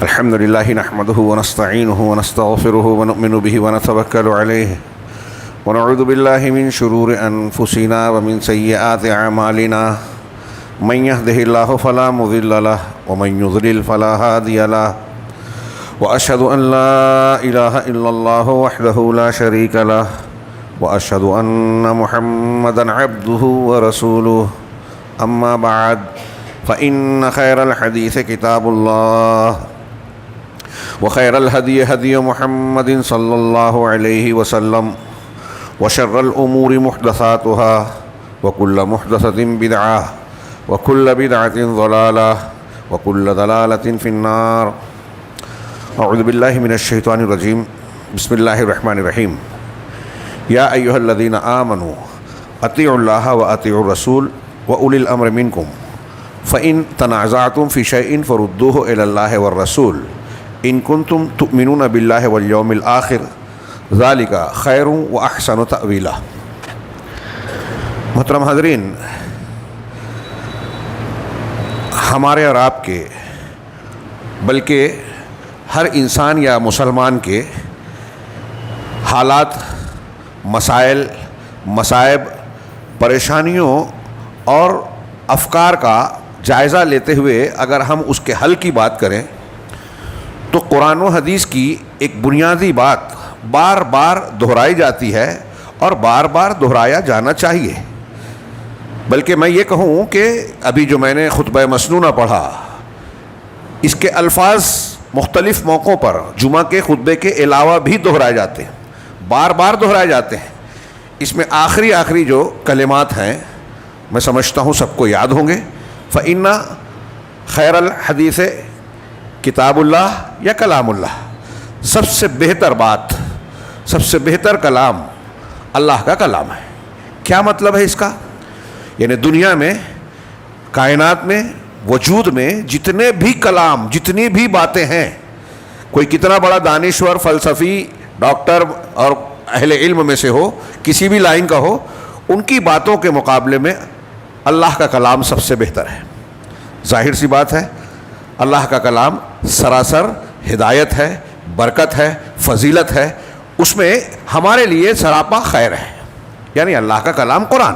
الحمد لله نحمده ونستعينه ونستغفره ونؤمن به ونتوكل عليه ونعوذ بالله من شرور أنفسنا ومن سيئات أعمالنا من يهده الله فلا مضل له ومن يضلل فلا هادي له وأشهد أن لا إله إلا الله وحده لا شريك له وأشهد أن محمدا عبده ورسوله أما بعد فإن خير الحديث كتاب الله وخير الهدي هدي محمد صلى الله عليه وسلم وشر الأمور محدثاتها وكل محدثة بدعة وكل بدعة ضلالة وكل ضلالة في النار. أعوذ بالله من الشيطان الرجيم. بسم الله الرحمن الرحيم. يا أيها الذين آمنوا أطيعوا الله وأطيعوا الرسول وأولي الأمر منكم فإن تنازعتم في شيء فردوه إلى الله والرسول إن كنتم تؤمنون بالله واليوم الآخر ذلك خير وأحسن تأويلا. محترم حاضرین، ہمارے اور آپ کے بلکہ ہر انسان یا مسلمان کے حالات، مسائل، مصائب، پریشانیوں اور افکار کا جائزہ لیتے ہوئے اگر ہم اس کے حل کی بات کریں تو قرآن و حدیث کی ایک بنیادی بات بار بار دہرائی جاتی ہے اور بار بار دہرایا جانا چاہیے. بلکہ میں یہ کہوں کہ ابھی جو میں نے خطبہ مسنونہ پڑھا، اس کے الفاظ مختلف موقعوں پر جمعہ کے خطبے کے علاوہ بھی دہرائے جاتے ہیں، بار بار دہرائے جاتے ہیں. اس میں آخری جو کلمات ہیں میں سمجھتا ہوں سب کو یاد ہوں گے. فإن خیر الحدیث کتاب اللہ یا کلام اللہ، سب سے بہتر بات، سب سے بہتر کلام اللہ کا کلام ہے. کیا مطلب ہے اس کا؟ یعنی دنیا میں، کائنات میں، وجود میں جتنے بھی کلام، جتنی بھی باتیں ہیں، کوئی کتنا بڑا دانشور، فلسفی، ڈاکٹر اور اہل علم میں سے ہو، کسی بھی لائن کا ہو، ان کی باتوں کے مقابلے میں اللہ کا کلام سب سے بہتر ہے. ظاہر سی بات ہے، اللہ کا کلام سراسر ہدایت ہے، برکت ہے، فضیلت ہے، اس میں ہمارے لیے سراپا خیر ہے. یعنی اللہ کا کلام قرآن.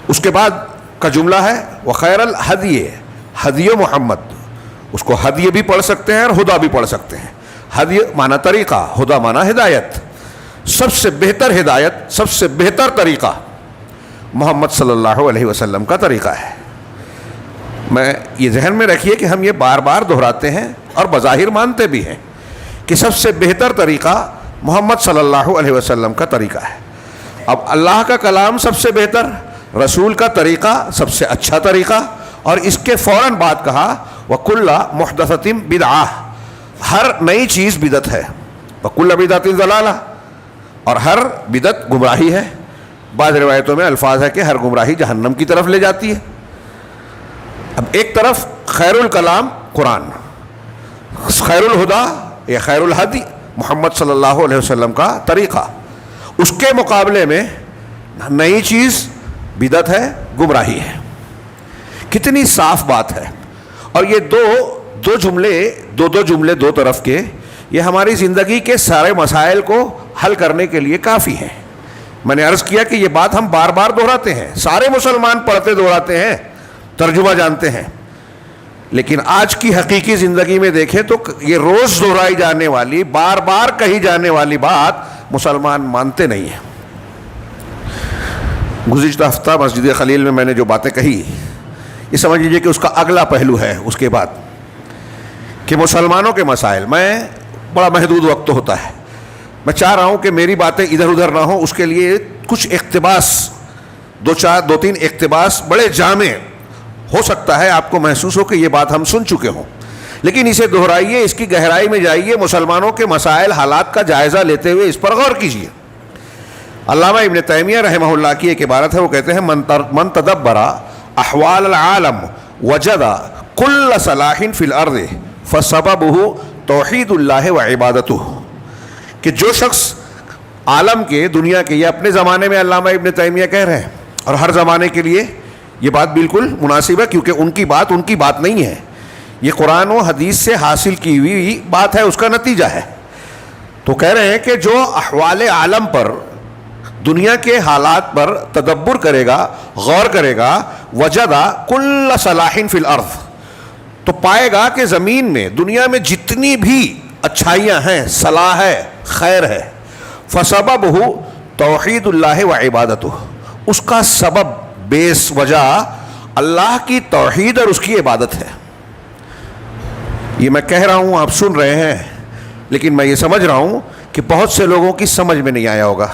اس کے بعد کا جملہ ہے وخیر الہدی، ہدی محمد. اس کو ہدی بھی پڑھ سکتے ہیں اور ہدا بھی پڑھ سکتے ہیں. ہدی معنی طریقہ، ہدا معنی ہدایت. سب سے بہتر ہدایت، سب سے بہتر طریقہ محمد صلی اللہ علیہ وسلم کا طریقہ ہے. میں یہ ذہن میں رکھیے کہ ہم یہ بار بار دہراتے ہیں اور بظاہر مانتے بھی ہیں کہ سب سے بہتر طریقہ محمد صلی اللہ علیہ وسلم کا طریقہ ہے. اب اللہ کا کلام سب سے بہتر، رسول کا طریقہ سب سے اچھا طریقہ، اور اس کے فوراً بعد کہا وَكُلَّ مُحْدَثَةٍ بِدْعَةٍ، ہر نئی چیز بدعت ہے. وَكُلَّ بِدْعَةٍ ضَلَالَةٍ، اور ہر بدعت گمراہی ہے. بعض روایتوں میں الفاظ ہے کہ ہر گمراہی جہنم کی طرف لے جاتی ہے. اب ایک طرف خیر الکلام قرآن، خیر الہدا یا خیر الہدی محمد صلی اللہ علیہ وسلم کا طریقہ، اس کے مقابلے میں نئی چیز بدعت ہے، گمراہی ہے. کتنی صاف بات ہے. اور یہ دو جملے دو طرف کے، یہ ہماری زندگی کے سارے مسائل کو حل کرنے کے لیے کافی ہیں. میں نے عرض کیا کہ یہ بات ہم بار بار دہراتے ہیں، سارے مسلمان پڑھتے دہراتے ہیں، ترجمہ جانتے ہیں، لیکن آج کی حقیقی زندگی میں دیکھیں تو یہ روز دہرائی جانے والی، بار بار کہی جانے والی بات مسلمان مانتے نہیں ہیں. گزشتہ ہفتہ مسجد خلیل میں نے جو باتیں کہی، یہ سمجھ لیجیے کہ اس کا اگلا پہلو ہے اس کے بعد، کہ مسلمانوں کے مسائل میں بڑا محدود وقت ہوتا ہے. میں چاہ رہا ہوں کہ میری باتیں ادھر ادھر نہ ہوں، اس کے لیے کچھ اقتباس، دو تین اقتباس بڑے جامع، ہو سکتا ہے آپ کو محسوس ہو کہ یہ بات ہم سن چکے ہوں، لیکن اسے دہرائیے، اس کی گہرائی میں جائیے، مسلمانوں کے مسائل، حالات کا جائزہ لیتے ہوئے اس پر غور کیجیے. علامہ ابن تیمیہ رحمہ اللہ کی ایک عبارت ہے، وہ کہتے ہیں من تدبر احوال العالم وجد کل صلاح فی الارض فسببہ توحید اللہ وعبادتہ. کہ جو شخص عالم کے، دنیا کے، یہ اپنے زمانے میں علامہ ابن تیمیہ کہہ رہے ہیں، اور ہر زمانے کے لیے یہ بات بالکل مناسب ہے، کیونکہ ان کی بات نہیں ہے. یہ قرآن و حدیث سے حاصل کی ہوئی بات ہے، اس کا نتیجہ ہے. تو کہہ رہے ہیں کہ جو احوال عالم پر، دنیا کے حالات پر تدبر کرے گا، غور کرے گا، وجدہ کل صلاح فی الارض، تو پائے گا کہ زمین میں، دنیا میں جتنی بھی اچھائیاں ہیں، صلاح ہے، خیر ہے، فسببہ توحید اللہ و عبادتہ، اس کا سبب، بیس، وجہ اللہ کی توحید اور اس کی عبادت ہے. یہ میں کہہ رہا ہوں، آپ سن رہے ہیں، لیکن میں یہ سمجھ رہا ہوں کہ بہت سے لوگوں کی سمجھ میں نہیں آیا ہوگا.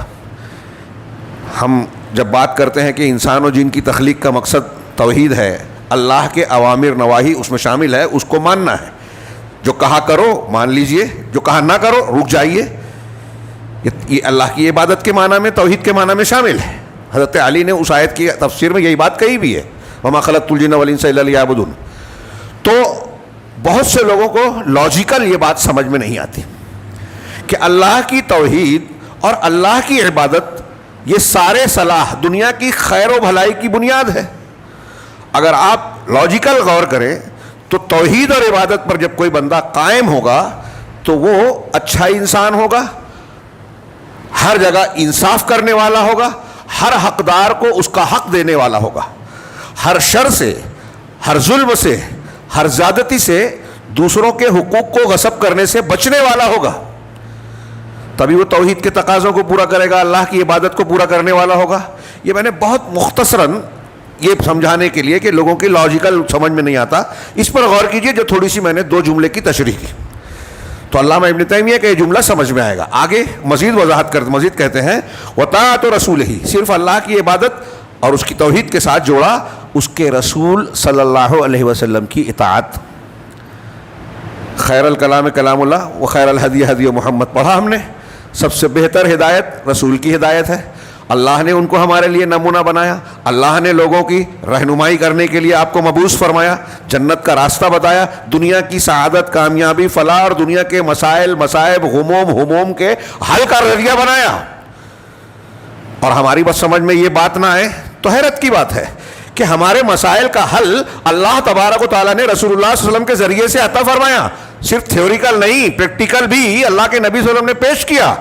ہم جب بات کرتے ہیں کہ انسان و جن کی تخلیق کا مقصد توحید ہے، اللہ کے اوامر نواہی اس میں شامل ہے، اس کو ماننا ہے. جو کہا کرو مان لیجئے، جو کہا نہ کرو رک جائیے. یہ اللہ کی عبادت کے معنی میں، توحید کے معنی میں شامل ہے. حضرت علی نے اس آیت کی تفسیر میں یہی بات کہی بھی ہے، وما خلقت الجن والانس الا لیعبدون. تو بہت سے لوگوں کو لاجیکل یہ بات سمجھ میں نہیں آتی کہ اللہ کی توحید اور اللہ کی عبادت، یہ سارے صلاح، دنیا کی خیر و بھلائی کی بنیاد ہے. اگر آپ لاجیکل غور کریں تو توحید اور عبادت پر جب کوئی بندہ قائم ہوگا تو وہ اچھا انسان ہوگا، ہر جگہ انصاف کرنے والا ہوگا، ہر حقدار کو اس کا حق دینے والا ہوگا، ہر شر سے، ہر ظلم سے، ہر زیادتی سے، دوسروں کے حقوق کو غصب کرنے سے بچنے والا ہوگا. تبھی وہ توحید کے تقاضوں کو پورا کرے گا، اللہ کی عبادت کو پورا کرنے والا ہوگا. یہ میں نے بہت مختصراً یہ سمجھانے کے لیے کہ لوگوں کی لاجیکل سمجھ میں نہیں آتا، اس پر غور کیجئے جو تھوڑی سی میں نے 2 جملے کی تشریح کی، تو علامہ ابن تیمیہ کا یہ جملہ سمجھ میں آئے گا. آگے مزید وضاحت کرتے، مزید کہتے ہیں وطاعت رسولہ، صرف اللہ کی عبادت اور اس کی توحید کے ساتھ جوڑا اس کے رسول صلی اللہ علیہ وسلم کی اطاعت. خیر الکلام کلام اللہ و خیر الہدی ہدی محمد پڑھا ہم نے. سب سے بہتر ہدایت رسول کی ہدایت ہے. اللہ نے ان کو ہمارے لیے نمونہ بنایا، اللہ نے لوگوں کی رہنمائی کرنے کے لیے آپ کو مبعوث فرمایا، جنت کا راستہ بتایا، دنیا کی سعادت، کامیابی، فلاح اور دنیا کے مسائل، مصائب، ہموم کے حل کا ذریعہ بنایا. اور ہماری بس سمجھ میں یہ بات نہ آئے تو حیرت کی بات ہے کہ ہمارے مسائل کا حل اللہ تبارک و تعالیٰ نے رسول اللہ صلی اللہ علیہ وسلم کے ذریعے سے عطا فرمایا. صرف تھیوریکل نہیں، پریکٹیکل بھی اللہ کے نبی صلی اللہ علیہ وسلم نے پیش کیا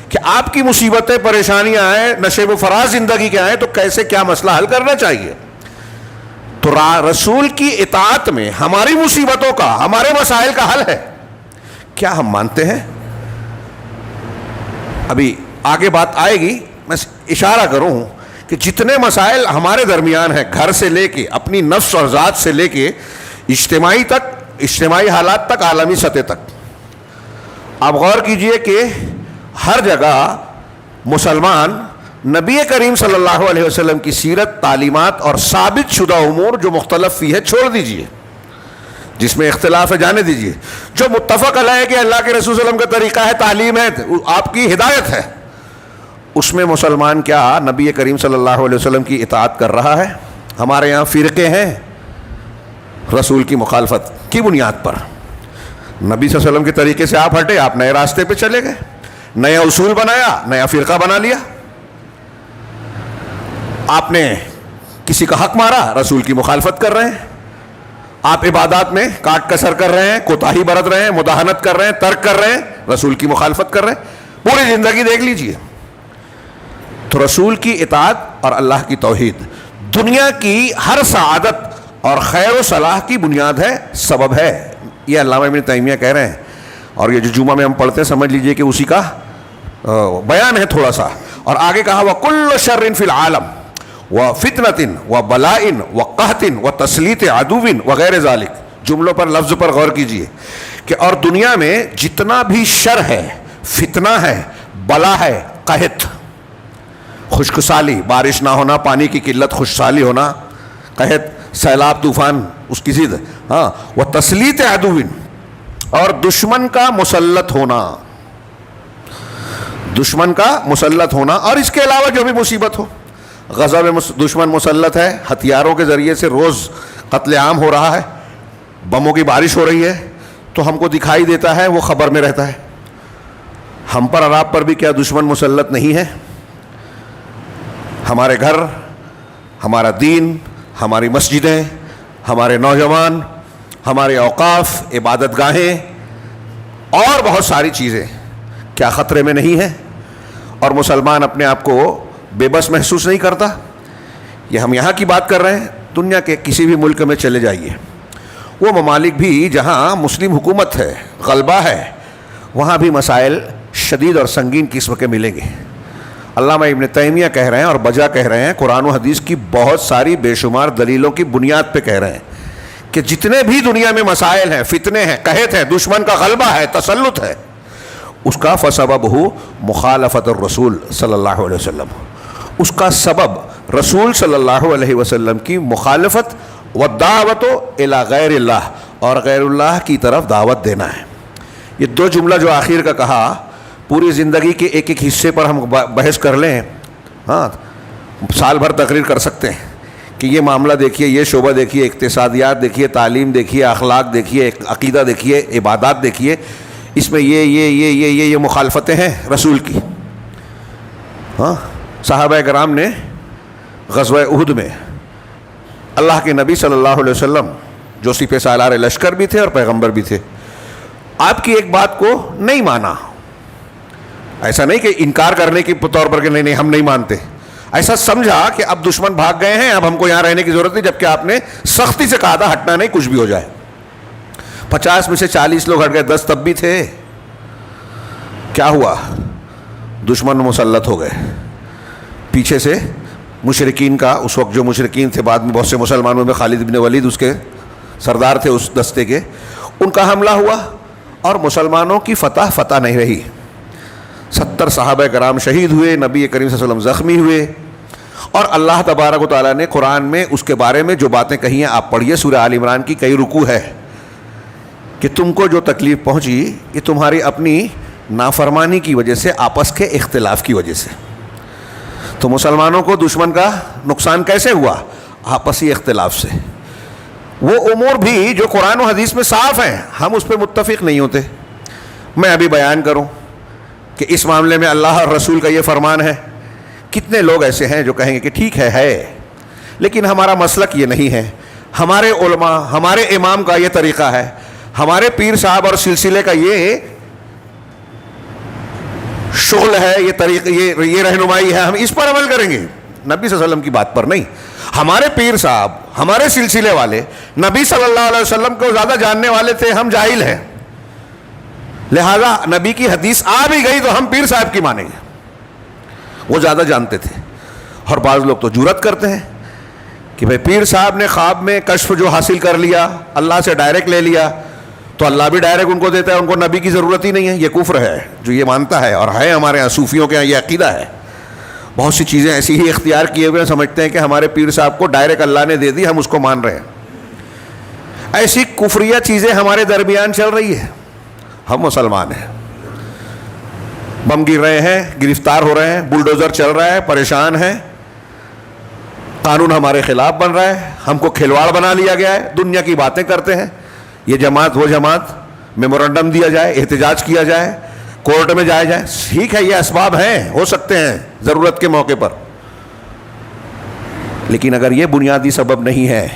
کہ آپ کی مصیبتیں، پریشانیاں آئیں، نشیب و فراز زندگی کے آئیں تو کیسے کیا مسئلہ حل کرنا چاہیے. تو رسول کی اطاعت میں ہماری مصیبتوں کا، ہمارے مسائل کا حل ہے. کیا ہم مانتے ہیں؟ ابھی آگے بات آئے گی، میں اشارہ کروں کہ جتنے مسائل ہمارے درمیان ہیں، گھر سے لے کے، اپنی نفس اور ذات سے لے کے اجتماعی تک، اجتماعی حالات تک، عالمی سطح تک، آپ غور کیجئے کہ ہر جگہ مسلمان نبی کریم صلی اللہ علیہ وسلم کی سیرت، تعلیمات اور ثابت شدہ امور جو مختلف فی ہے چھوڑ دیجئے، جس میں اختلاف ہے جانے دیجئے. جو متفق علیہ ہے کہ اللہ کے رسول صلی اللہ علیہ وسلم کا طریقہ ہے، تعلیم ہے، آپ کی ہدایت ہے، اس میں مسلمان کیا نبی کریم صلی اللہ علیہ وسلم کی اطاعت کر رہا ہے؟ ہمارے یہاں فرقے ہیں رسول کی مخالفت کی بنیاد پر. نبی صلی اللہ علیہ وسلم کے طریقے سے آپ ہٹے، آپ نئے راستے پہ چلے گئے، نیا اصول بنایا، نیا فرقہ بنا لیا. آپ نے کسی کا حق مارا، رسول کی مخالفت کر رہے ہیں. آپ عبادات میں کاٹ کسر کر رہے ہیں، کوتاہی برت رہے ہیں، مداہنت کر رہے ہیں، ترک کر رہے ہیں، رسول کی مخالفت کر رہے ہیں. پوری زندگی دیکھ لیجئے. تو رسول کی اطاعت اور اللہ کی توحید دنیا کی ہر سعادت اور خیر و صلاح کی بنیاد ہے، سبب ہے. یہ علامہ ابن تیمیہ کہہ رہے ہیں، اور یہ جو جمعہ میں ہم پڑھتے ہیں سمجھ لیجئے کہ اسی کا بیان ہے تھوڑا سا. اور آگے کہا وَكُلُّ شَرٍ فِي الْعَالَمِ وَفِتْنَةٍ وَبَلَاءٍ وَقَحْطٍ وَتَسْلِيطِ عَدُوٍ وغیر ذالک. جملوں پر، لفظ پر غور کیجئے کہ اور دنیا میں جتنا بھی شر ہے، فتنہ ہے، بلا ہے، قحط، خشک سالی، بارش نہ ہونا، پانی کی قلت، خشک سالی ہونا، قحط، سیلاب، طوفان، اس کی ضد، ہاں، وَتَسْلِيطِ عَدُوٍ، اور دشمن کا مسلط ہونا، دشمن کا مسلط ہونا، اور اس کے علاوہ جو بھی مصیبت ہو. غزہ میں دشمن مسلط ہے، ہتھیاروں کے ذریعے سے روز قتل عام ہو رہا ہے، بموں کی بارش ہو رہی ہے، تو ہم کو دکھائی دیتا ہے، وہ خبر میں رہتا ہے. ہم پر اور آپ پر بھی کیا دشمن مسلط نہیں ہے؟ ہمارے گھر، ہمارا دین، ہماری مسجدیں، ہمارے نوجوان، ہمارے اوقاف، عبادت گاہیں اور بہت ساری چیزیں کیا خطرے میں نہیں ہیں؟ اور مسلمان اپنے آپ کو بے بس محسوس نہیں کرتا؟ یہ ہم یہاں کی بات کر رہے ہیں، دنیا کے کسی بھی ملک میں چلے جائیے، وہ ممالک بھی جہاں مسلم حکومت ہے، غلبہ ہے، وہاں بھی مسائل شدید اور سنگین قسم کے ملیں گے۔ علامہ ابن تیمیہ کہہ رہے ہیں اور بجا کہہ رہے ہیں، قرآن و حدیث کی بہت ساری بے شمار دلیلوں کی بنیاد پہ کہہ رہے ہیں کہ جتنے بھی دنیا میں مسائل ہیں، فتنے ہیں، قحط ہیں، دشمن کا غلبہ ہے، تسلط ہے، اس کا فسببہ مخالفت الرسول صلی اللہ علیہ وسلم، اس کا سبب رسول صلی اللہ علیہ وسلم کی مخالفت والدعوت الی غیر اللہ، اور غیر اللہ کی طرف دعوت دینا ہے۔ یہ دو جملہ جو آخر کا کہا، پوری زندگی کے ایک ایک حصے پر ہم بحث کر لیں، ہاں سال بھر تقریر کر سکتے ہیں کہ یہ معاملہ دیکھیے، یہ شعبہ دیکھیے، اقتصادیات دیکھیے، تعلیم دیکھیے، اخلاق دیکھیے، عقیدہ دیکھیے، عبادات دیکھیے، اس میں یہ مخالفتیں ہیں رسول کی۔ ہاں صحابہ کرام نے غزوہ احد میں اللہ کے نبی صلی اللہ علیہ وسلم جو سپہ سالار لشکر بھی تھے اور پیغمبر بھی تھے، آپ کی ایک بات کو نہیں مانا۔ ایسا نہیں کہ انکار کرنے کے طور پر کہ نہیں ہم نہیں مانتے، ایسا سمجھا کہ اب دشمن بھاگ گئے ہیں، اب ہم کو یہاں رہنے کی ضرورت نہیں، جبکہ آپ نے سختی سے کہا تھا ہٹنا نہیں، کچھ بھی ہو جائے۔ 50 میں سے 40 لوگ ہٹ گئے، 10 تب بھی تھے۔ کیا ہوا؟ دشمن مسلط ہو گئے، پیچھے سے مشرکین کا، اس وقت جو مشرکین تھے، بعد میں بہت سے مسلمانوں میں خالد بن ولید اس کے سردار تھے اس دستے کے، ان کا حملہ ہوا اور مسلمانوں کی فتح نہیں رہی۔ 70 صحابہ کرام شہید ہوئے، نبی کریم صلی اللہ علیہ وسلم زخمی ہوئے، اور اللہ تبارک و تعالیٰ نے قرآن میں اس کے بارے میں جو باتیں کہی ہیں آپ پڑھیے، سورہ آل عمران کی کئی رکوع ہے کہ تم کو جو تکلیف پہنچی یہ تمہاری اپنی نافرمانی کی وجہ سے، آپس کے اختلاف کی وجہ سے۔ تو مسلمانوں کو دشمن کا نقصان کیسے ہوا؟ آپسی اختلاف سے۔ وہ امور بھی جو قرآن و حدیث میں صاف ہیں، ہم اس پہ متفق نہیں ہوتے۔ میں ابھی بیان کروں کہ اس معاملے میں اللہ اور رسول کا یہ فرمان ہے، کتنے لوگ ایسے ہیں جو کہیں گے کہ ٹھیک ہے، لیکن ہمارا مسلک یہ نہیں ہے، ہمارے علماء، ہمارے امام کا یہ طریقہ ہے، ہمارے پیر صاحب اور سلسلے کا یہ شغل ہے، یہ طریقہ، یہ رہنمائی ہے، ہم اس پر عمل کریں گے، نبی صلی اللہ علیہ وسلم کی بات پر نہیں۔ ہمارے پیر صاحب، ہمارے سلسلے والے نبی صلی اللہ علیہ وسلم کو زیادہ جاننے والے تھے، ہم جاہل ہیں، لہذا نبی کی حدیث آ بھی گئی تو ہم پیر صاحب کی مانیں گے، وہ زیادہ جانتے تھے۔ اور بعض لوگ تو جرأت کرتے ہیں کہ بھئی پیر صاحب نے خواب میں کشف جو حاصل کر لیا، اللہ سے ڈائریکٹ لے لیا، تو اللہ بھی ڈائریکٹ ان کو دیتا ہے، ان کو نبی کی ضرورت ہی نہیں ہے۔ یہ کفر ہے جو یہ مانتا ہے، اور ہے ہمارے یہاں صوفیوں کے یہاں یہ عقیدہ ہے۔ بہت سی چیزیں ایسی ہی اختیار کیے ہوئے سمجھتے ہیں کہ ہمارے پیر صاحب کو ڈائریکٹ اللہ نے دے دی، ہم اس کو مان رہے ہیں۔ ایسی کفریہ چیزیں ہمارے درمیان چل رہی ہے۔ ہم مسلمان ہیں، بم گر رہے ہیں، گرفتار ہو رہے ہیں، بلڈوزر چل رہا ہے، پریشان ہیں، قانون ہمارے خلاف بن رہا ہے، ہم کو کھلواڑ بنا لیا گیا ہے، دنیا کی باتیں کرتے ہیں، یہ جماعت وہ جماعت، میمورنڈم دیا جائے، احتجاج کیا جائے، کورٹ میں جایا جائے، ٹھیک ہے یہ اسباب ہیں، ہو سکتے ہیں ضرورت کے موقع پر، لیکن اگر یہ بنیادی سبب نہیں ہے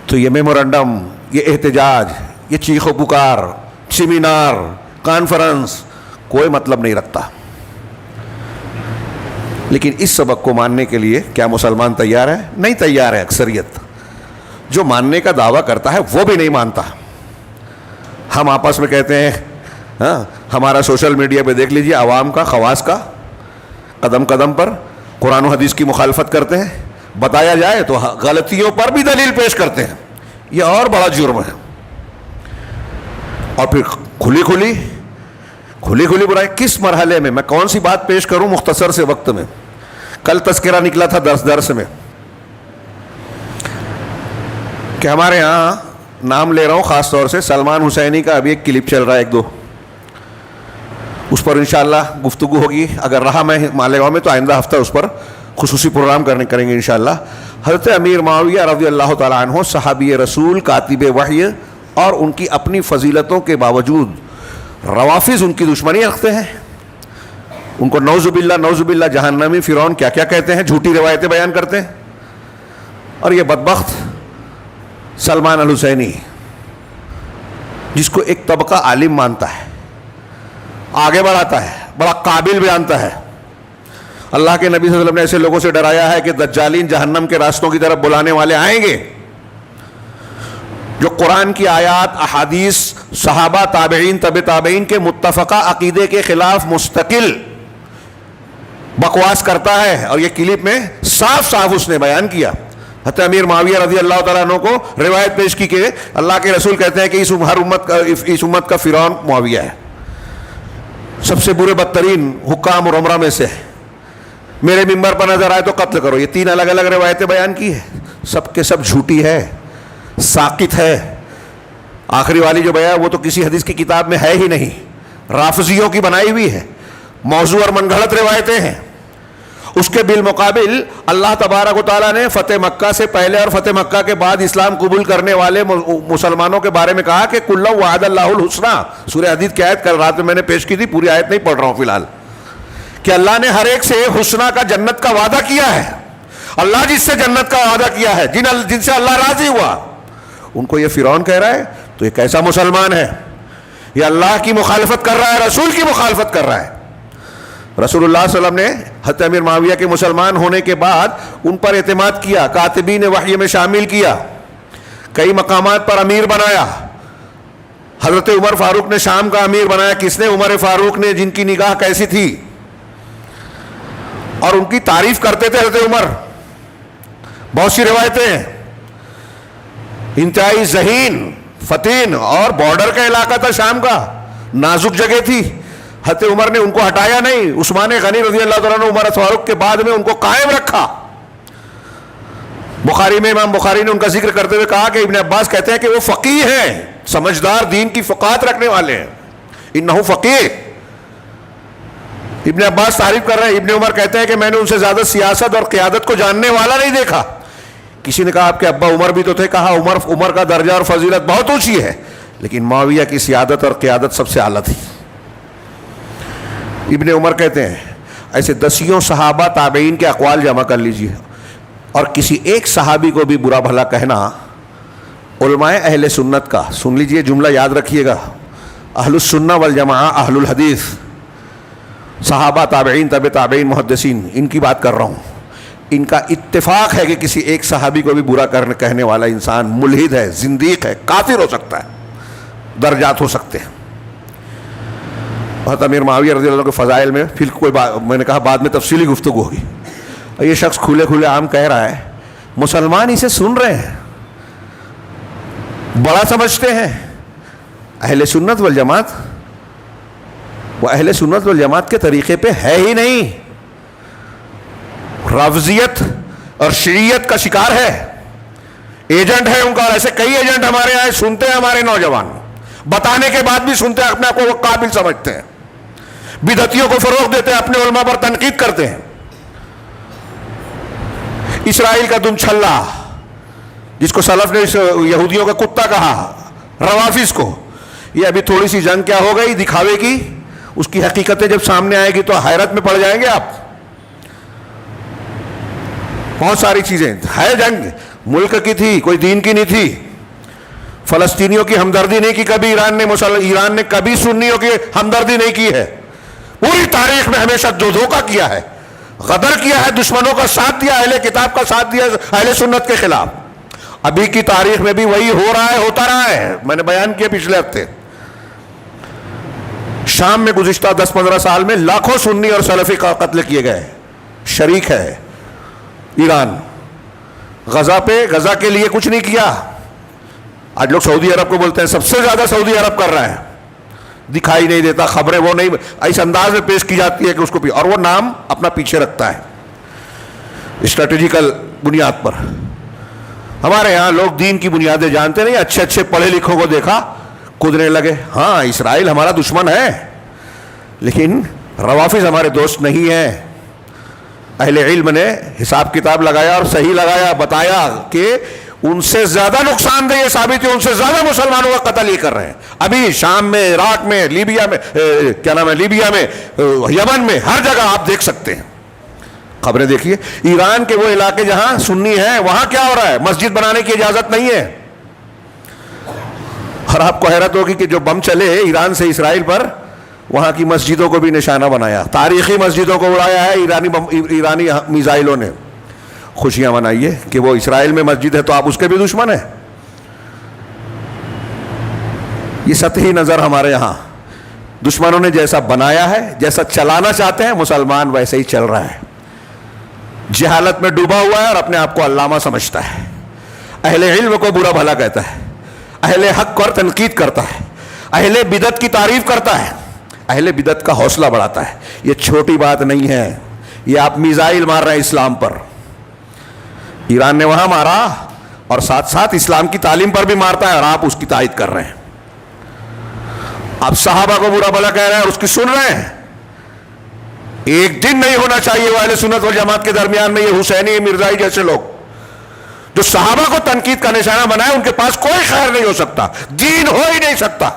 تو یہ میمورنڈم، یہ احتجاج، یہ چیخ و پکار، سیمینار، کانفرنس کوئی مطلب نہیں رکھتا۔ لیکن اس سبق کو ماننے کے لیے کیا مسلمان تیار ہے؟ نہیں تیار ہے۔ اکثریت جو ماننے کا دعویٰ کرتا ہے وہ بھی نہیں مانتا۔ ہم آپس میں کہتے ہیں، ہاں ہمارا سوشل میڈیا پہ دیکھ لیجئے، عوام کا، خواص کا، قدم قدم پر قرآن و حدیث کی مخالفت کرتے ہیں، بتایا جائے تو غلطیوں پر بھی دلیل پیش کرتے ہیں، یہ اور بڑا جرم ہے۔ اور پھر کھلی کھلی برائی کس مرحلے میں، میں کون سی بات پیش کروں مختصر سے وقت میں۔ کل تذکرہ نکلا تھا درس میں کہ ہمارے ہاں، نام لے رہا ہوں خاص طور سے، سلمان حسینی کا ابھی ایک کلپ چل رہا ہے، 1-2، اس پر انشاءاللہ گفتگو ہوگی، اگر رہا میں مالیگاؤں میں تو آئندہ ہفتہ اس پر خصوصی پروگرام کریں گے انشاءاللہ۔ حضرت امیر معاویہ رضی اللہ تعالیٰ عنہ، صحابی رسول، کاتب وحی، اور ان کی اپنی فضیلتوں کے باوجود روافظ ان کی دشمنی رکھتے ہیں، ان کو نعوذ باللہ جہنمی فرعون کیا کیا کہتے ہیں، جھوٹی روایتیں بیان کرتے ہیں۔ اور یہ بدبخت سلمان الحسینی جس کو ایک طبقہ عالم مانتا ہے, آگے بڑھاتا ہے, بڑا قابل بھی جانتا ہے. اللہ کے نبی صلی اللہ علیہ وسلم نے ایسے لوگوں سے ڈرایا ہے کہ دجالین جہنم کے راستوں کی طرف بلانے والے آئیں گے, جو قرآن کی آیات, احادیث, صحابہ, تابعین, طب تابعین کے متفقہ عقیدے کے خلاف مستقل بکواس کرتا ہے. اور یہ کلپ میں صاف صاف اس نے بیان کیا. حضرت امیر معاویہ رضی اللہ تعالیٰ عنہ کو روایت پیش کی کہ اللہ کے رسول کہتے ہیں کہ اس امت کا فرعون معاویہ ہے, سب سے برے بدترین حکام اور عمرہ میں سے, میرے ممبر پر نظر آئے تو قتل کرو. یہ 3 الگ الگ روایتیں بیان کی ہے, سب کے سب جھوٹی ہے, ساقط ہے. آخری والی جو بیان وہ تو کسی حدیث کی کتاب میں ہے ہی نہیں, رافضیوں کی بنائی ہوئی ہے, موضوع اور من گھڑت روایتیں ہیں. اس کے بالمقابل اللہ تبارک و تعالیٰ نے فتح مکہ سے پہلے اور فتح مکہ کے بعد اسلام قبول کرنے والے مسلمانوں کے بارے میں کہا کہ کل وعد اللہ الحسنی. سورہ حدید کی آیت کل رات میں نے پیش کی تھی, پوری آیت نہیں پڑھ رہا ہوں فی الحال, کہ اللہ نے ہر ایک سے حسنہ کا, جنت کا وعدہ کیا ہے. اللہ جس سے جنت کا وعدہ کیا ہے, جن سے اللہ راضی ہوا, ان کو یہ فرعون کہہ رہا ہے, تو یہ کیسا مسلمان ہے؟ یہ اللہ کی مخالفت کر رہا ہے, رسول کی مخالفت کر رہا ہے. رسول اللہ صلی اللہ علیہ وسلم نے حضرت امیر معاویہ کے مسلمان ہونے کے بعد ان پر اعتماد کیا, کاتبین وحی میں شامل کیا, کئی مقامات پر امیر بنایا. حضرت عمر فاروق نے شام کا امیر بنایا. کس نے؟ عمر فاروق نے, جن کی نگاہ کیسی تھی, اور ان کی تعریف کرتے تھے حضرت عمر. بہت سی روایتیں ہیں. انتہائی ذہین, فتین, اور بارڈر کا علاقہ تھا شام کا, نازک جگہ تھی. حضرت عمر نے ان کو ہٹایا نہیں. عثمان غنی رضی اللہ تعالیٰ عنہ عمر فاروق کے بعد میں ان کو قائم رکھا. بخاری میں امام بخاری نے ان کا ذکر کرتے ہوئے کہا کہ ابن عباس کہتے ہیں کہ وہ فقیہ ہیں, سمجھدار, دین کی فقاہت رکھنے والے ہیں. انہو فقیہ. ابن عباس تعریف کر رہے ہیں. ابن عمر کہتے ہیں کہ میں نے ان سے زیادہ سیاست اور قیادت کو جاننے والا نہیں دیکھا. کسی نے کہا آپ کے ابا عمر بھی تو تھے. کہا عمر کا درجہ اور فضیلت بہت اونچی ہے, لیکن معاویہ کی سیادت اور قیادت سب سے اعلیٰ تھی. ابن عمر کہتے ہیں ایسے دسیوں صحابہ تابعین کے اقوال جمع کر لیجیے, اور کسی ایک صحابی کو بھی برا بھلا کہنا علماء اہل سنت کا, سن لیجیے جملہ یاد رکھیے گا, اہل السنہ والجماعہ, اہل الحدیث, صحابہ, تابعین, طب تابعین, محدثین, ان کی بات کر رہا ہوں. ان کا اتفاق ہے کہ کسی ایک صحابی کو بھی برا کہنے والا انسان ملحد ہے, زندیق ہے, کافر ہو سکتا ہے, درجات ہو سکتے ہیں. حضرت امیر معاویہ رضی اللہ عنہ کے فضائل میں پھر کوئی میں نے کہا بعد میں تفصیلی گفتگو ہوگی. یہ شخص کھلے کھلے عام کہہ رہا ہے, مسلمان اسے سن رہے ہیں, بڑا سمجھتے ہیں. اہل سنت والجماعت, وہ اہل سنت والجماعت کے طریقے پہ ہے ہی نہیں, رافضیت اور شیعیت کا شکار ہے, ایجنٹ ہے ان کا. ایسے کئی ایجنٹ ہمارے آئے, سنتے ہیں ہمارے نوجوان, بتانے کے بعد بھی سنتے ہیں, اپنے آپ کو وہ قابل سمجھتے ہیں, بدعتیوں کو فروغ دیتے ہیں, اپنے علماء پر تنقید کرتے ہیں. اسرائیل کا دم چھلا, جس کو سلف نے یہودیوں کا کتا کہا, روافظ کو, یہ ابھی تھوڑی سی جنگ کیا ہو گئی دکھاوے کی, اس کی حقیقتیں جب سامنے آئے گی تو حیرت میں پڑ جائیں گے آپ. بہت ساری چیزیں ہے, جنگ ملک کی تھی, کوئی دین کی نہیں تھی. فلسطینیوں کی ہمدردی نہیں کی کبھی ایران نے کبھی سنیوں کی ہمدردی نہیں کی ہے. پوری تاریخ میں ہمیشہ جو دھوکہ کیا ہے, غدر کیا ہے, دشمنوں کا ساتھ دیا, اہل کتاب کا ساتھ دیا اہل سنت کے خلاف. ابھی کی تاریخ میں بھی وہی ہو رہا ہے, ہوتا رہا ہے. میں نے بیان کیا پچھلے ہفتے, شام میں گزشتہ 10-15 سال میں لاکھوں سنی اور سلفی کا قتل کیے گئے. شریک ہے ایران. غزہ کے لیے کچھ نہیں کیا. آج لوگ سعودی عرب کو بولتے ہیں, سب سے زیادہ سعودی عرب کر رہا ہے. دکھائی نہیں دیتا, خبریں وہ نہیں اس انداز میں پیش کی جاتی ہے کہ اس کو بھی, اور وہ نام اپنا پیچھے رکھتا ہے اسٹریٹجیکل بنیاد پر. ہمارے یہاں لوگ دین کی بنیادیں جانتے نہیں, اچھے اچھے پڑھے لکھوں کو دیکھا کودنے لگے. ہاں اسرائیل ہمارا دشمن ہے, لیکن روافظ ہمارے دوست نہیں ہیں. اہل علم نے حساب کتاب لگایا اور صحیح لگایا, بتایا کہ ان سے زیادہ نقصان دہ یہ ثابت ہے, ان سے زیادہ مسلمانوں کا قتل یہ کر رہے ہیں. ابھی شام میں, عراق میں, لیبیا میں, لیبیا میں, یمن میں, ہر جگہ آپ دیکھ سکتے ہیں. خبریں دیکھیے. ایران کے وہ علاقے جہاں سنی ہیں وہاں کیا ہو رہا ہے, مسجد بنانے کی اجازت نہیں ہے. اور آپ کو حیرت ہوگی کہ جو بم چلے ایران سے اسرائیل پر، وہاں کی مسجدوں کو بھی نشانہ بنایا، تاریخی مسجدوں کو اڑایا ہے ایرانی میزائلوں نے۔ خوشیاں منائیے کہ وہ اسرائیل میں مسجد ہے تو آپ اس کے بھی دشمن ہیں۔ یہ سطحی نظر ہمارے یہاں، دشمنوں نے جیسا بنایا ہے، جیسا چلانا چاہتے ہیں، مسلمان ویسے ہی چل رہا ہے، جہالت میں ڈوبا ہوا ہے اور اپنے آپ کو علامہ سمجھتا ہے، اہل علم کو برا بھلا کہتا ہے، اہل حق اور تنقید کرتا ہے، اہل بدعت کی تعریف کرتا ہے، اہل بدعت کا حوصلہ بڑھاتا ہے۔ یہ چھوٹی بات نہیں ہے، یہ آپ میزائل مار رہے ہیں اسلام پر، ایران نے وہاں مارا اور ساتھ ساتھ اسلام کی تعلیم پر بھی مارتا ہے، اور آپ اس کی تائید کر رہے ہیں۔ آپ صحابہ کو برا بھلا کہہ رہے ہیں اور اس کی سن رہے ہیں۔ ایک دن نہیں ہونا چاہیے وہ اہل سنت والجماعت کے درمیان میں یہ حسینی مرزائی جیسے لوگ جو صحابہ کو تنقید کا نشانہ بنائے، ان کے پاس کوئی خیر نہیں ہو سکتا، دین ہو ہی نہیں سکتا۔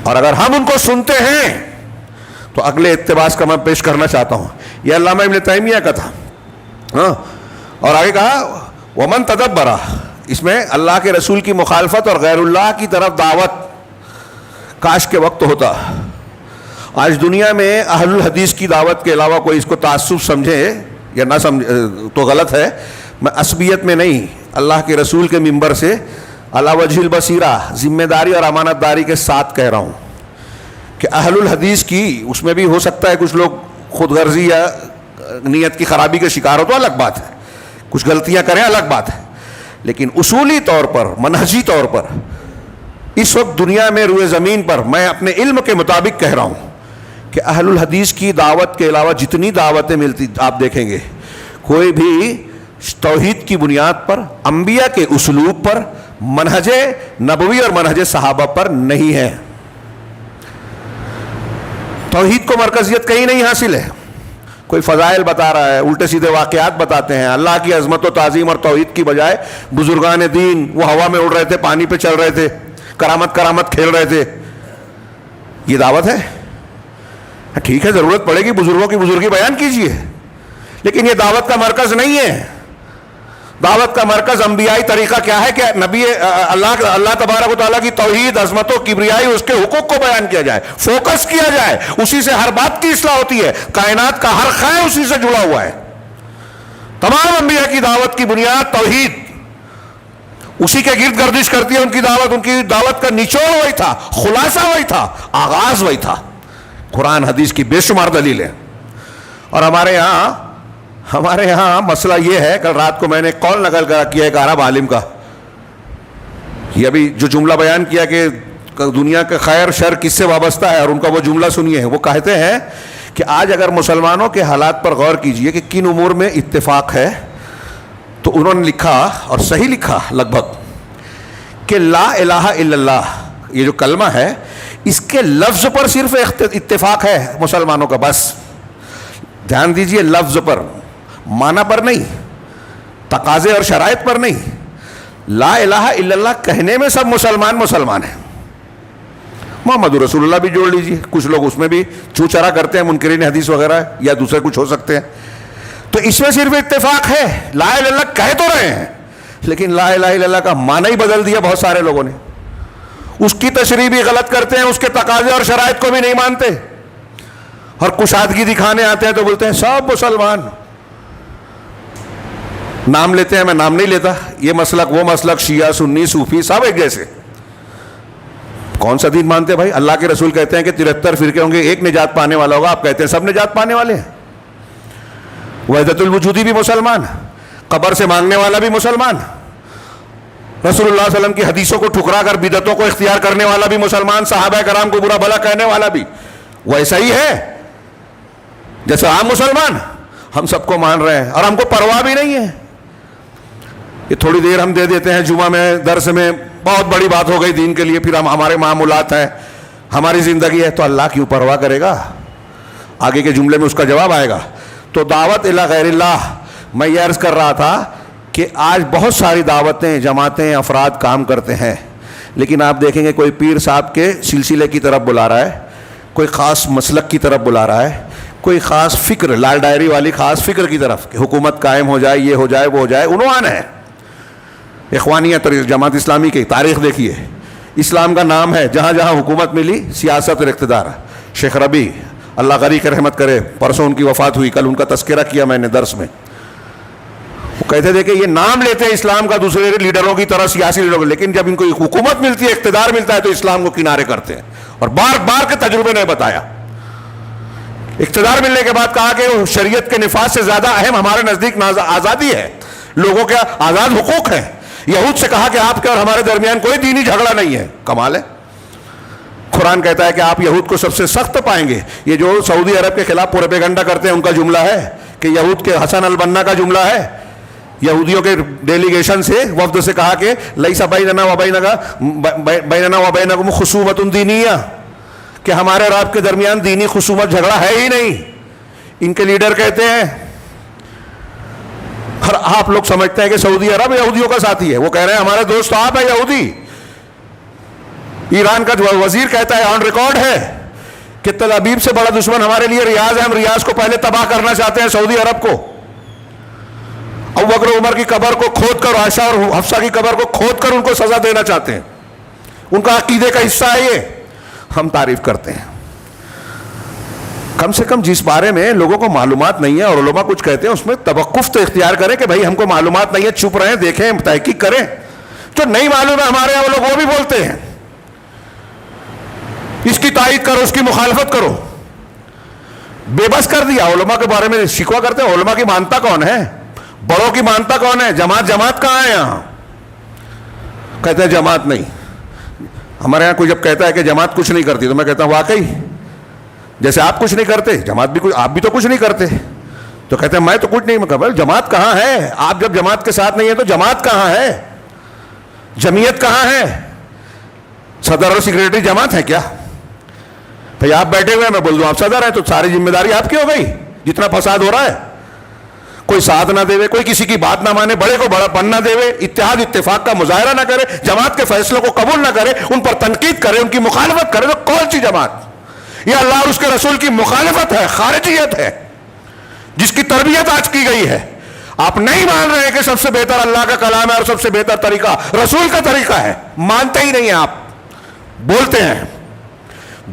اور اگر ہم ان کو سنتے ہیں تو اگلے اقتباس کا میں پیش کرنا چاہتا ہوں، یہ علامہ ابن تیمیہ کا تھا، اور آگے کہا ومن تدبر، اس میں اللہ کے رسول کی مخالفت اور غیر اللہ کی طرف دعوت، کاش کے وقت ہوتا۔ آج دنیا میں اہل الحدیث کی دعوت کے علاوہ کوئی اس کو تعصب سمجھے یا نہ سمجھے تو غلط ہے۔ میں عصبیت میں نہیں، اللہ کے رسول کے منبر سے علی وجہ البصیرہ، ذمہ داری اور امانت داری کے ساتھ کہہ رہا ہوں کہ اہل الحدیث کی، اس میں بھی ہو سکتا ہے کچھ لوگ خود غرضی یا نیت کی خرابی کے شکار ہو تو الگ بات ہے، کچھ غلطیاں کریں الگ بات ہے، لیکن اصولی طور پر، منہجی طور پر اس وقت دنیا میں روئے زمین پر میں اپنے علم کے مطابق کہہ رہا ہوں کہ اہل الحدیث کی دعوت کے علاوہ جتنی دعوتیں ملتی آپ دیکھیں گے، کوئی بھی توحید کی بنیاد پر، انبیاء کے اسلوب پر، منہج نبوی اور منہج صحابہ پر نہیں ہے۔ توحید کو مرکزیت کہیں نہیں حاصل ہے، کوئی فضائل بتا رہا ہے، الٹے سیدھے واقعات بتاتے ہیں، اللہ کی عظمت و تعظیم اور توحید کی بجائے بزرگان دین وہ ہوا میں اڑ رہے تھے، پانی پہ چل رہے تھے، کرامت کھیل رہے تھے، یہ دعوت ہے؟ ٹھیک ہے، ضرورت پڑے گی بزرگوں کی بزرگی بیان کیجئے، لیکن یہ دعوت کا مرکز نہیں ہے۔ دعوت کا مرکز انبیائی طریقہ کیا ہے کہ نبی اللہ تبارک و تعالیٰ کی توحید، عظمت و کبریائی، اس کے حقوق کو بیان کیا جائے، فوکس کیا جائے، اسی سے ہر بات کی اصلاح ہوتی ہے، کائنات کا ہر خیر اسی سے جڑا ہوا ہے۔ تمام انبیاء کی دعوت کی بنیاد توحید، اسی کے گرد گردش کرتی ہے ان کی دعوت کا نچوڑ وہی تھا، خلاصہ وہی تھا، آغاز وہی تھا۔ قرآن حدیث کی بے شمار دلیلیں۔ اور ہمارے یہاں مسئلہ یہ ہے، کل رات کو میں نے قول نقل کیا ایک عرب عالم کا، یہ ابھی جو جملہ بیان کیا کہ دنیا کا خیر شر کس سے وابستہ ہے، اور ان کا وہ جملہ سنیے، وہ کہتے ہیں کہ آج اگر مسلمانوں کے حالات پر غور کیجئے کہ کن امور میں اتفاق ہے، تو انہوں نے لکھا، اور صحیح لکھا لگ بھگ، کہ لا الہ الا اللہ، یہ جو کلمہ ہے، اس کے لفظ پر صرف اتفاق ہے مسلمانوں کا، بس دھیان دیجئے، لفظ پر، معنی پر نہیں، تقاضے اور شرائط پر نہیں۔ لا الہ الا اللہ کہنے میں سب مسلمان ہیں، محمد رسول اللہ بھی جوڑ لیجئے، کچھ لوگ اس میں بھی چوچرا کرتے ہیں، منکرین حدیث وغیرہ یا دوسرے کچھ ہو سکتے ہیں، تو اس میں صرف اتفاق ہے، لا الہ الا اللہ کہہ تو رہے ہیں، لیکن لا الہ الا اللہ کا معنی ہی بدل دیا بہت سارے لوگوں نے، اس کی تشریح بھی غلط کرتے ہیں، اس کے تقاضے اور شرائط کو بھی نہیں مانتے، اور کشادگی دکھانے آتے ہیں تو بولتے ہیں سب مسلمان، نام لیتے ہیں، میں نام نہیں لیتا، یہ مسلک وہ مسلک، شیعہ سنی صوفی سب ایک جیسے، کون سا دین مانتے ہیں بھائی؟ اللہ کے رسول کہتے ہیں کہ 73 فرقے ہوں گے، ایک نجات پانے والا ہوگا، آپ کہتے ہیں سب نجات پانے والے ہیں۔ وحدت الوجودی بھی مسلمان، قبر سے مانگنے والا بھی مسلمان، رسول اللہ صلی اللہ علیہ وسلم کی حدیثوں کو ٹھکرا کر بدعتوں کو اختیار کرنے والا بھی مسلمان، صحابہ کرام کو برا بھلا کہنے والا بھی ویسا ہی ہے جیسا عام مسلمان، ہم سب کو مان رہے ہیں اور ہم کو پرواہ بھی نہیں ہے۔ یہ تھوڑی دیر ہم دے دیتے ہیں جمعہ میں درس میں، بہت بڑی بات ہو گئی دین کے لیے، پھر ہمارے معاملات ہیں، ہماری زندگی ہے، تو اللہ کیوں پرواہ کرے گا؟ آگے کے جملے میں اس کا جواب آئے گا۔ تو دعوت الی غیر اللہ، میں یہ عرض کر رہا تھا کہ آج بہت ساری دعوتیں، جماعتیں، افراد کام کرتے ہیں، لیکن آپ دیکھیں گے کوئی پیر صاحب کے سلسلے کی طرف بلا رہا ہے، کوئی خاص مسلک کی طرف بلا رہا ہے، کوئی خاص فکر، لال ڈائری والی خاص فکر کی طرف کہ حکومت قائم ہو جائے، یہ ہو جائے، وہ ہو جائے، عنوان ہے۔ اخوانیت اور جماعت اسلامی کی تاریخ دیکھیے، اسلام کا نام ہے. جہاں جہاں حکومت ملی سیاست اور اقتدار. شیخ ربی اللہ غری کی رحمت کرے, پرسوں ان کی وفات ہوئی, کل ان کا تذکرہ کیا میں نے درس میں. وہ کہتے تھے کہ یہ نام لیتے ہیں اسلام کا دوسرے لیڈروں کی طرح, سیاسی لیڈروں, لیکن جب ان کو حکومت ملتی ہے, اقتدار ملتا ہے, تو اسلام کو کنارے کرتے ہیں. اور بار بار کے تجربے نے بتایا. اقتدار ملنے کے بعد کہا کہ شریعت کے نفاذ سے زیادہ اہم ہمارے نزدیک آزادی ہے, لوگوں کے آزاد حقوق ہیں. یہود سے کہا کہ آپ کے اور ہمارے درمیان کوئی دینی جھگڑا نہیں ہے. کمال ہے. قرآن کہتا ہے کہ آپ یہود کو سب سے سخت پائیں گے. یہ جو سعودی عرب کے خلاف پروپیگنڈا کرتے ہیں ان کا جملہ ہے, کہ یہود کے حسن البنا کا جملہ ہے. یہودیوں کے ڈیلیگیشن سے, وفد سے کہا کہ لیس بیننا و بینکم خصومۃ دینیہ, کہ ہمارے اور آپ کے درمیان دینی خصومت جھگڑا ہے ہی نہیں. ان کے لیڈر کہتے ہیں, اور آپ لوگ سمجھتے ہیں کہ سعودی عرب یہودیوں کا ساتھی ہے. وہ کہہ رہے ہیں ہمارے دوست آپ ہیں یہودی. ایران کا وزیر کہتا ہے, آن ریکارڈ ہے, کہ تل ابیب سے بڑا دشمن ہمارے لیے ریاض ہے. ہم ریاض کو پہلے تباہ کرنا چاہتے ہیں, سعودی عرب کو. ابو بکر عمر کی قبر کو کھود کر, عائشہ اور حفصہ کی قبر کو کھود کر ان کو سزا دینا چاہتے ہیں. ان کا عقیدے کا حصہ ہے یہ. ہم تعریف کرتے ہیں. کم سے کم جس بارے میں لوگوں کو معلومات نہیں ہے اور علماء کچھ کہتے ہیں, اس میں توقف تو اختیار کریں کہ بھائی ہم کو معلومات نہیں ہے, چپ رہیں, دیکھیں, تحقیق کریں. جو نہیں معلوم ہے ہمارے یہاں وہ لوگ وہ بھی بولتے ہیں. اس کی تائید کرو, اس کی مخالفت کرو. بے بس کر دیا. علماء کے بارے میں شکوہ کرتے ہیں, علماء کی مانتا کون ہے, بڑوں کی مانتا کون ہے, جماعت کہاں ہے یہاں. کہتے ہیں جماعت نہیں. ہمارے یہاں کوئی جب کہتا ہے کہ جماعت کچھ نہیں کرتی, تو میں کہتا ہوں واقعی جیسے آپ کچھ نہیں کرتے, جماعت بھی آپ بھی تو کچھ نہیں کرتے. تو کہتے ہیں میں تو کچھ نہیں. میں کہا جماعت کہاں ہے, آپ جب جماعت کے ساتھ نہیں ہے تو جماعت کہاں ہے, جمعیت کہاں ہے, صدر اور سیکریٹری جماعت ہے کیا؟ بھئی آپ بیٹھے ہوئے ہیں, میں بول دوں آپ صدر ہیں, تو ساری ذمہ داری آپ کی ہو گئی. جتنا فساد ہو رہا ہے, کوئی ساتھ نہ دے, کوئی کسی کی بات نہ مانے, بڑے کو بڑا پن نہ دے, اتحاد اتفاق کا مظاہرہ نہ کرے, جماعت کے فیصلوں کو قبول نہ کرے, ان پر تنقید کرے, ان کی مخالفت کرے, تو کون سی جماعت؟ یہ اللہ اور اس کے رسول کی مخالفت ہے, خارجیت ہے, جس کی تربیت آج کی گئی ہے. آپ نہیں مان رہے کہ سب سے بہتر اللہ کا کلام ہے اور سب سے بہتر طریقہ رسول کا طریقہ ہے. مانتے ہی نہیں ہیں آپ, بولتے ہیں.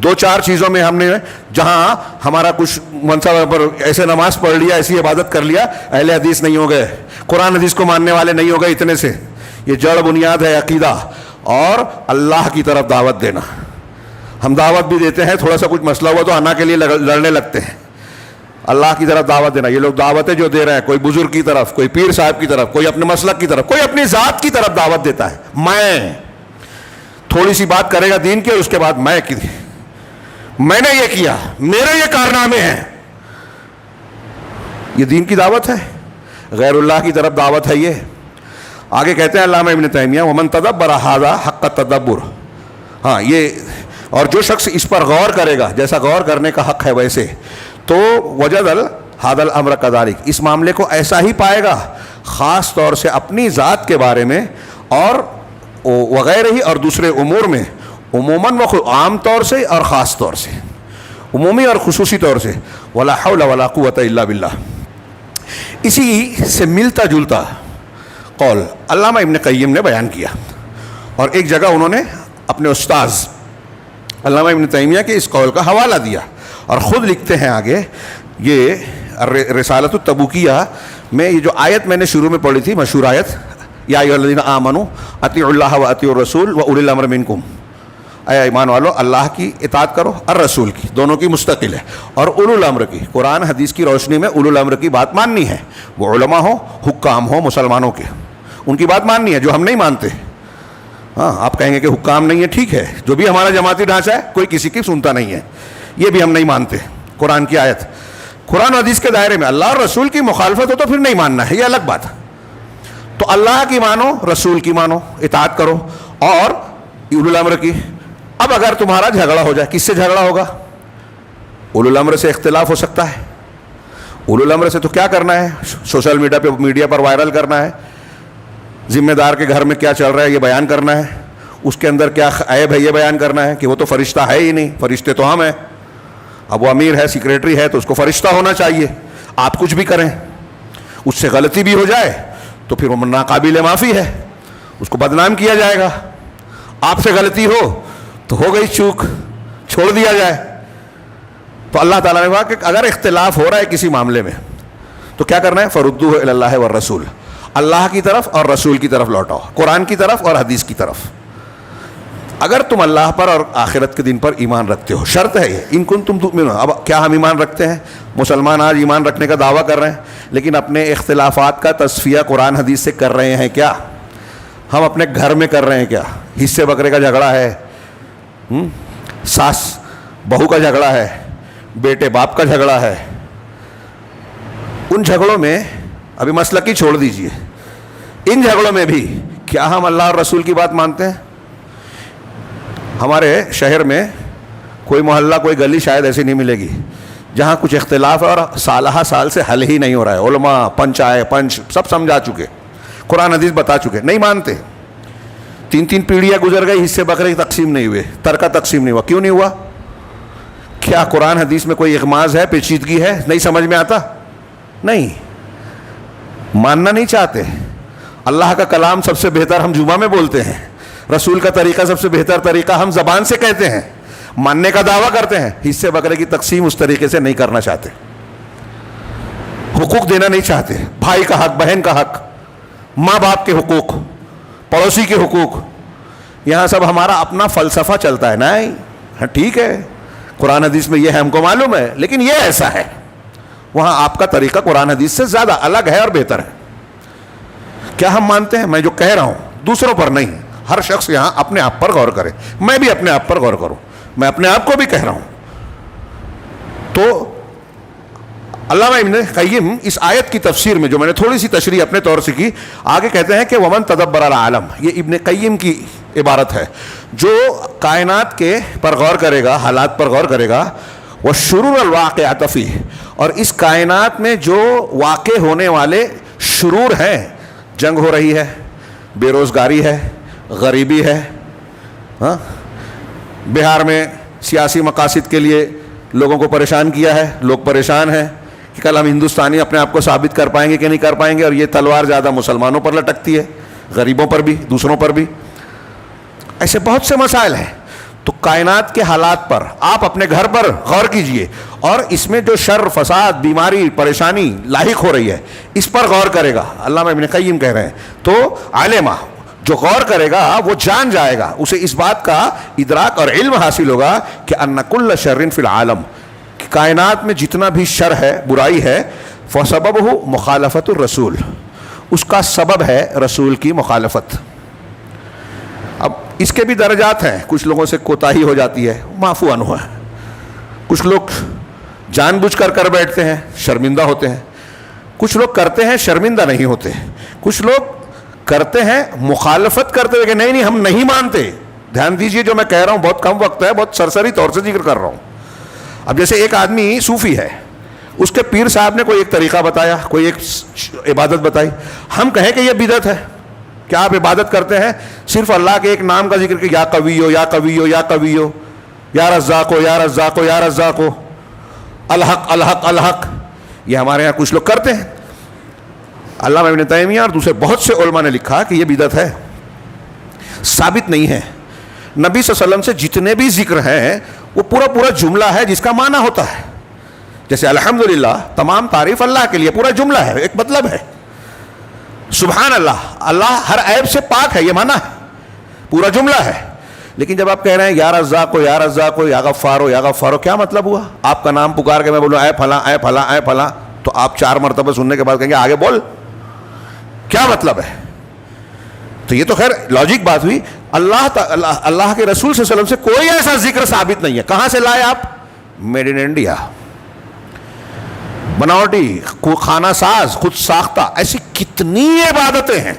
دو چار چیزوں میں ہم نے جہاں ہمارا کچھ منصب پر ایسے نماز پڑھ لیا, ایسی عبادت کر لیا, اہل حدیث نہیں ہو گئے, قرآن حدیث کو ماننے والے نہیں ہو گئے. اتنے سے یہ جڑ بنیاد ہے عقیدہ اور اللہ کی طرف دعوت دینا. ہم دعوت بھی دیتے ہیں, تھوڑا سا کچھ مسئلہ ہوا تو انا کے لیے لڑنے لگتے ہیں. اللہ کی طرف دعوت دینا. یہ لوگ دعوتیں جو دے رہے ہیں, کوئی بزرگ کی طرف, کوئی پیر صاحب کی طرف, کوئی اپنے مسلک کی طرف, کوئی اپنی ذات کی طرف دعوت دیتا ہے. میں تھوڑی سی بات کرے گا دین کی, اور اس کے بعد میں نے یہ کیا, میرے یہ کارنامے ہیں. یہ دین کی دعوت ہے, غیر اللہ کی طرف دعوت ہے. یہ آگے کہتے ہیں علامہ ابن تیمیہ, ومن تدبر ھذا حق تدبر. ہاں, یہ اور جو شخص اس پر غور کرے گا, جیسا غور کرنے کا حق ہے ویسے, تو وجد ھذا الامر کذالک, اس معاملے کو ایسا ہی پائے گا, خاص طور سے اپنی ذات کے بارے میں اور وغیرہ ہی اور دوسرے امور میں, عموماً عام طور سے اور خاص طور سے, عمومی اور خصوصی طور سے. ولا حول ولا قوت الا باللہ. اسی سے ملتا جلتا قول علامہ ابن قیم نے بیان کیا, اور ایک جگہ انہوں نے اپنے استاذ علامہ ابن تیمیہ کے اس قول کا حوالہ دیا, اور خود لکھتے ہیں آگے. یہ رسالۃ التبوکیہ میں یہ جو آیت میں نے شروع میں پڑھی تھی, مشہور آیت, یا ایھا الذین آمنوا اطیعوا اللہ واطیعوا الرسول واولی الامر منکم, اے ایمان والو اللہ کی اطاعت کرو اور رسول کی, دونوں کی مستقل ہے, اور اولو الامر کی, قرآن حدیث کی روشنی میں اولو الامر کی بات ماننی ہے. وہ علماء ہو, حکام ہو مسلمانوں کے, ان کی بات ماننی ہے جو ہم نہیں مانتے. ہاں, آپ کہیں گے کہ حکام نہیں ہے, ٹھیک ہے, جو بھی ہمارا جماعتی ڈھانچہ ہے کوئی کسی کی سنتا نہیں ہے, یہ بھی ہم نہیں مانتے. قرآن کی آیت, قرآن حدیث کے دائرے میں اللہ اور رسول کی مخالفت ہو تو پھر نہیں ماننا ہے, یہ الگ بات. تو اللہ کی مانو, رسول کی مانو, اطاعت کرو, اور اولو الامر کی. اب اگر تمہارا جھگڑا ہو جائے, کس سے جھگڑا ہوگا؟ اولو الامر سے اختلاف ہو سکتا ہے. اولو الامر سے تو کیا کرنا ہے, سوشل میڈیا پر وائرل کرنا ہے, ذمہ دار کے گھر میں کیا چل رہا ہے یہ بیان کرنا ہے, اس کے اندر کیا عیب ہے یہ بیان کرنا ہے, کہ وہ تو فرشتہ ہے ہی نہیں, فرشتے تو ہم ہیں. اب وہ امیر ہے, سیکریٹری ہے, تو اس کو فرشتہ ہونا چاہیے. آپ کچھ بھی کریں, اس سے غلطی بھی ہو جائے تو پھر وہ ناقابل معافی ہے, اس کو بدنام کیا جائے گا. آپ سے غلطی ہو تو ہو گئی چوک, چھوڑ دیا جائے. تو اللہ تعالیٰ نے کہا کہ اگر اختلاف ہو رہا ہے کسی معاملے میں تو کیا کرنا ہے؟ فردوہ الی اللہ والرسول, اللہ کی طرف اور رسول کی طرف لوٹاؤ, قرآن کی طرف اور حدیث کی طرف. اگر تم اللہ پر اور آخرت کے دن پر ایمان رکھتے ہو, شرط ہے یہ, ان کنتم تؤمنون. اب کیا ہم ایمان رکھتے ہیں؟ مسلمان آج ایمان رکھنے کا دعویٰ کر رہے ہیں, لیکن اپنے اختلافات کا تصفیہ قرآن حدیث سے کر رہے ہیں کیا؟ ہم اپنے گھر میں کر رہے ہیں کیا؟ حصے بکرے کا جھگڑا ہے, ساس بہو کا جھگڑا ہے, بیٹے باپ کا جھگڑا ہے. ان جھگڑوں میں ابھی مسلک ہی چھوڑ دیجئے, ان جھگڑوں میں بھی کیا ہم اللہ اور رسول کی بات مانتے ہیں؟ ہمارے شہر میں کوئی محلہ, کوئی گلی شاید ایسی نہیں ملے گی جہاں کچھ اختلاف ہے اور سالہ سال سے حل ہی نہیں ہو رہا ہے. علماء, پنچ آئے, پنچ سب سمجھا چکے, قرآن حدیث بتا چکے, نہیں مانتے. 3 پیڑھیاں گزر گئی, حصے بکرے کی تقسیم نہیں ہوئے, ترکہ تقسیم نہیں ہوا. کیوں نہیں ہوا؟ کیا قرآن حدیث میں کوئی اغماض ہے, پیچیدگی ہے, نہیں سمجھ میں آتا؟ نہیں, ماننا نہیں چاہتے. اللہ کا کلام سب سے بہتر ہم جمعہ میں بولتے ہیں, رسول کا طریقہ سب سے بہتر طریقہ ہم زبان سے کہتے ہیں, ماننے کا دعویٰ کرتے ہیں. حصے بکرے کی تقسیم اس طریقے سے نہیں کرنا چاہتے, حقوق دینا نہیں چاہتے, بھائی کا حق, بہن کا حق, ماں باپ کے حقوق, پڑوسی کے حقوق. یہاں سب ہمارا اپنا فلسفہ چلتا ہے. نہیں, ہاں ٹھیک ہے, قرآن حدیث میں یہ ہے, ہم کو معلوم ہے, لیکن یہ ایسا ہے. وہاں آپ کا طریقہ قرآن حدیث سے زیادہ الگ ہے اور بہتر ہے. کیا ہم مانتے ہیں؟ میں جو کہہ رہا ہوں دوسروں پر نہیں, ہر شخص یہاں اپنے آپ پر غور کرے, میں بھی اپنے آپ پر غور کروں, میں اپنے آپ کو بھی کہہ رہا ہوں. تو علامہ ابن قیم اس آیت کی تفسیر میں, جو میں نے تھوڑی سی تشریح اپنے طور سے کی, آگے کہتے ہیں کہ ومن تدبر العالم, یہ ابن قیم کی عبارت ہے, جو کائنات کے پر غور کرے گا, حالات پر غور کرے گا, والشرور الواقعات فیہ, اور اس کائنات میں جو واقع ہونے والے شرور ہیں, جنگ ہو رہی ہے, بے روزگاری ہے, غریبی ہے, ہاں, بہار میں سیاسی مقاصد کے لیے لوگوں کو پریشان کیا ہے, لوگ پریشان ہیں کہ کل ہم ہندوستانی اپنے آپ کو ثابت کر پائیں گے کہ نہیں کر پائیں گے, اور یہ تلوار زیادہ مسلمانوں پر لٹکتی ہے, غریبوں پر بھی, دوسروں پر بھی. ایسے بہت سے مسائل ہیں. تو کائنات کے حالات پر آپ اپنے گھر پر غور کیجئے, اور اس میں جو شر, فساد, بیماری, پریشانی لاحق ہو رہی ہے, اس پر غور کرے گا. علامہ ابن قیم کہہ رہے ہیں تو عالمہ جو غور کرے گا وہ جان جائے گا, اسے اس بات کا ادراک اور علم حاصل ہوگا کہ ان کل شر فی العالم, کہ کائنات میں جتنا بھی شر ہے, برائی ہے, فسببہ مخالفت الرسول, اس کا سبب ہے رسول کی مخالفت. اب اس کے بھی درجات ہیں, کچھ لوگوں سے کوتاہی ہو جاتی ہے, معفو عنہ ہے, کچھ لوگ جان بوجھ کر بیٹھتے ہیں, شرمندہ ہوتے ہیں, کچھ لوگ کرتے ہیں شرمندہ نہیں ہوتے, کچھ لوگ کرتے ہیں مخالفت کرتے ہوئے کہ نہیں ہم نہیں مانتے. دھیان دیجئے, جو میں کہہ رہا ہوں بہت کم وقت ہے, بہت سرسری طور سے ذکر کر رہا ہوں. اب جیسے ایک آدمی صوفی ہے, اس کے پیر صاحب نے کوئی ایک طریقہ بتایا, کوئی ایک عبادت بتائی, ہم کہیں کہ یہ بدعت ہے. کیا آپ عبادت کرتے ہیں صرف اللہ کے ایک نام کا ذکر کہ یا قویو یا قویو یا قویو, یا رزاقو یا رزاقو یا رزاقو, الحق الحق الحق, یہ ہمارے یہاں کچھ لوگ کرتے ہیں. علامہ ابن تیمیہ اور دوسرے بہت سے علماء نے لکھا کہ یہ بدعت ہے, ثابت نہیں ہے. نبی صلی اللہ علیہ وسلم سے جتنے بھی ذکر ہیں وہ پورا جملہ ہے جس کا معنی ہوتا ہے. جیسے الحمدللہ, تمام تعریف اللہ کے لیے, پورا جملہ ہے, ایک مطلب ہے. سبحان اللہ, اللہ ہر عیب سے پاک ہے, یہ معنی ہے, پورا جملہ ہے. لیکن جب آپ کہہ رہے ہیں یا رزاقو یا رزاقو یا غفارو یا غفارو, کیا مطلب ہوا؟ آپ کا نام پکار کے میں بولوں اے پھلاں اے پھلاں اے پھلاں, تو آپ 4 مرتبہ سننے کے بعد کہیں گے آگے بول, کیا مطلب ہے؟ تو یہ تو خیر لاجک بات ہوئی. اللہ کے رسول صلی اللہ علیہ وسلم سے کوئی ایسا ذکر ثابت نہیں ہے. کہاں سے لائے آپ؟ میڈ ان انڈیا, بناوٹی, خانہ ساز, خود ساختہ. ایسی کتنی عبادتیں ہیں,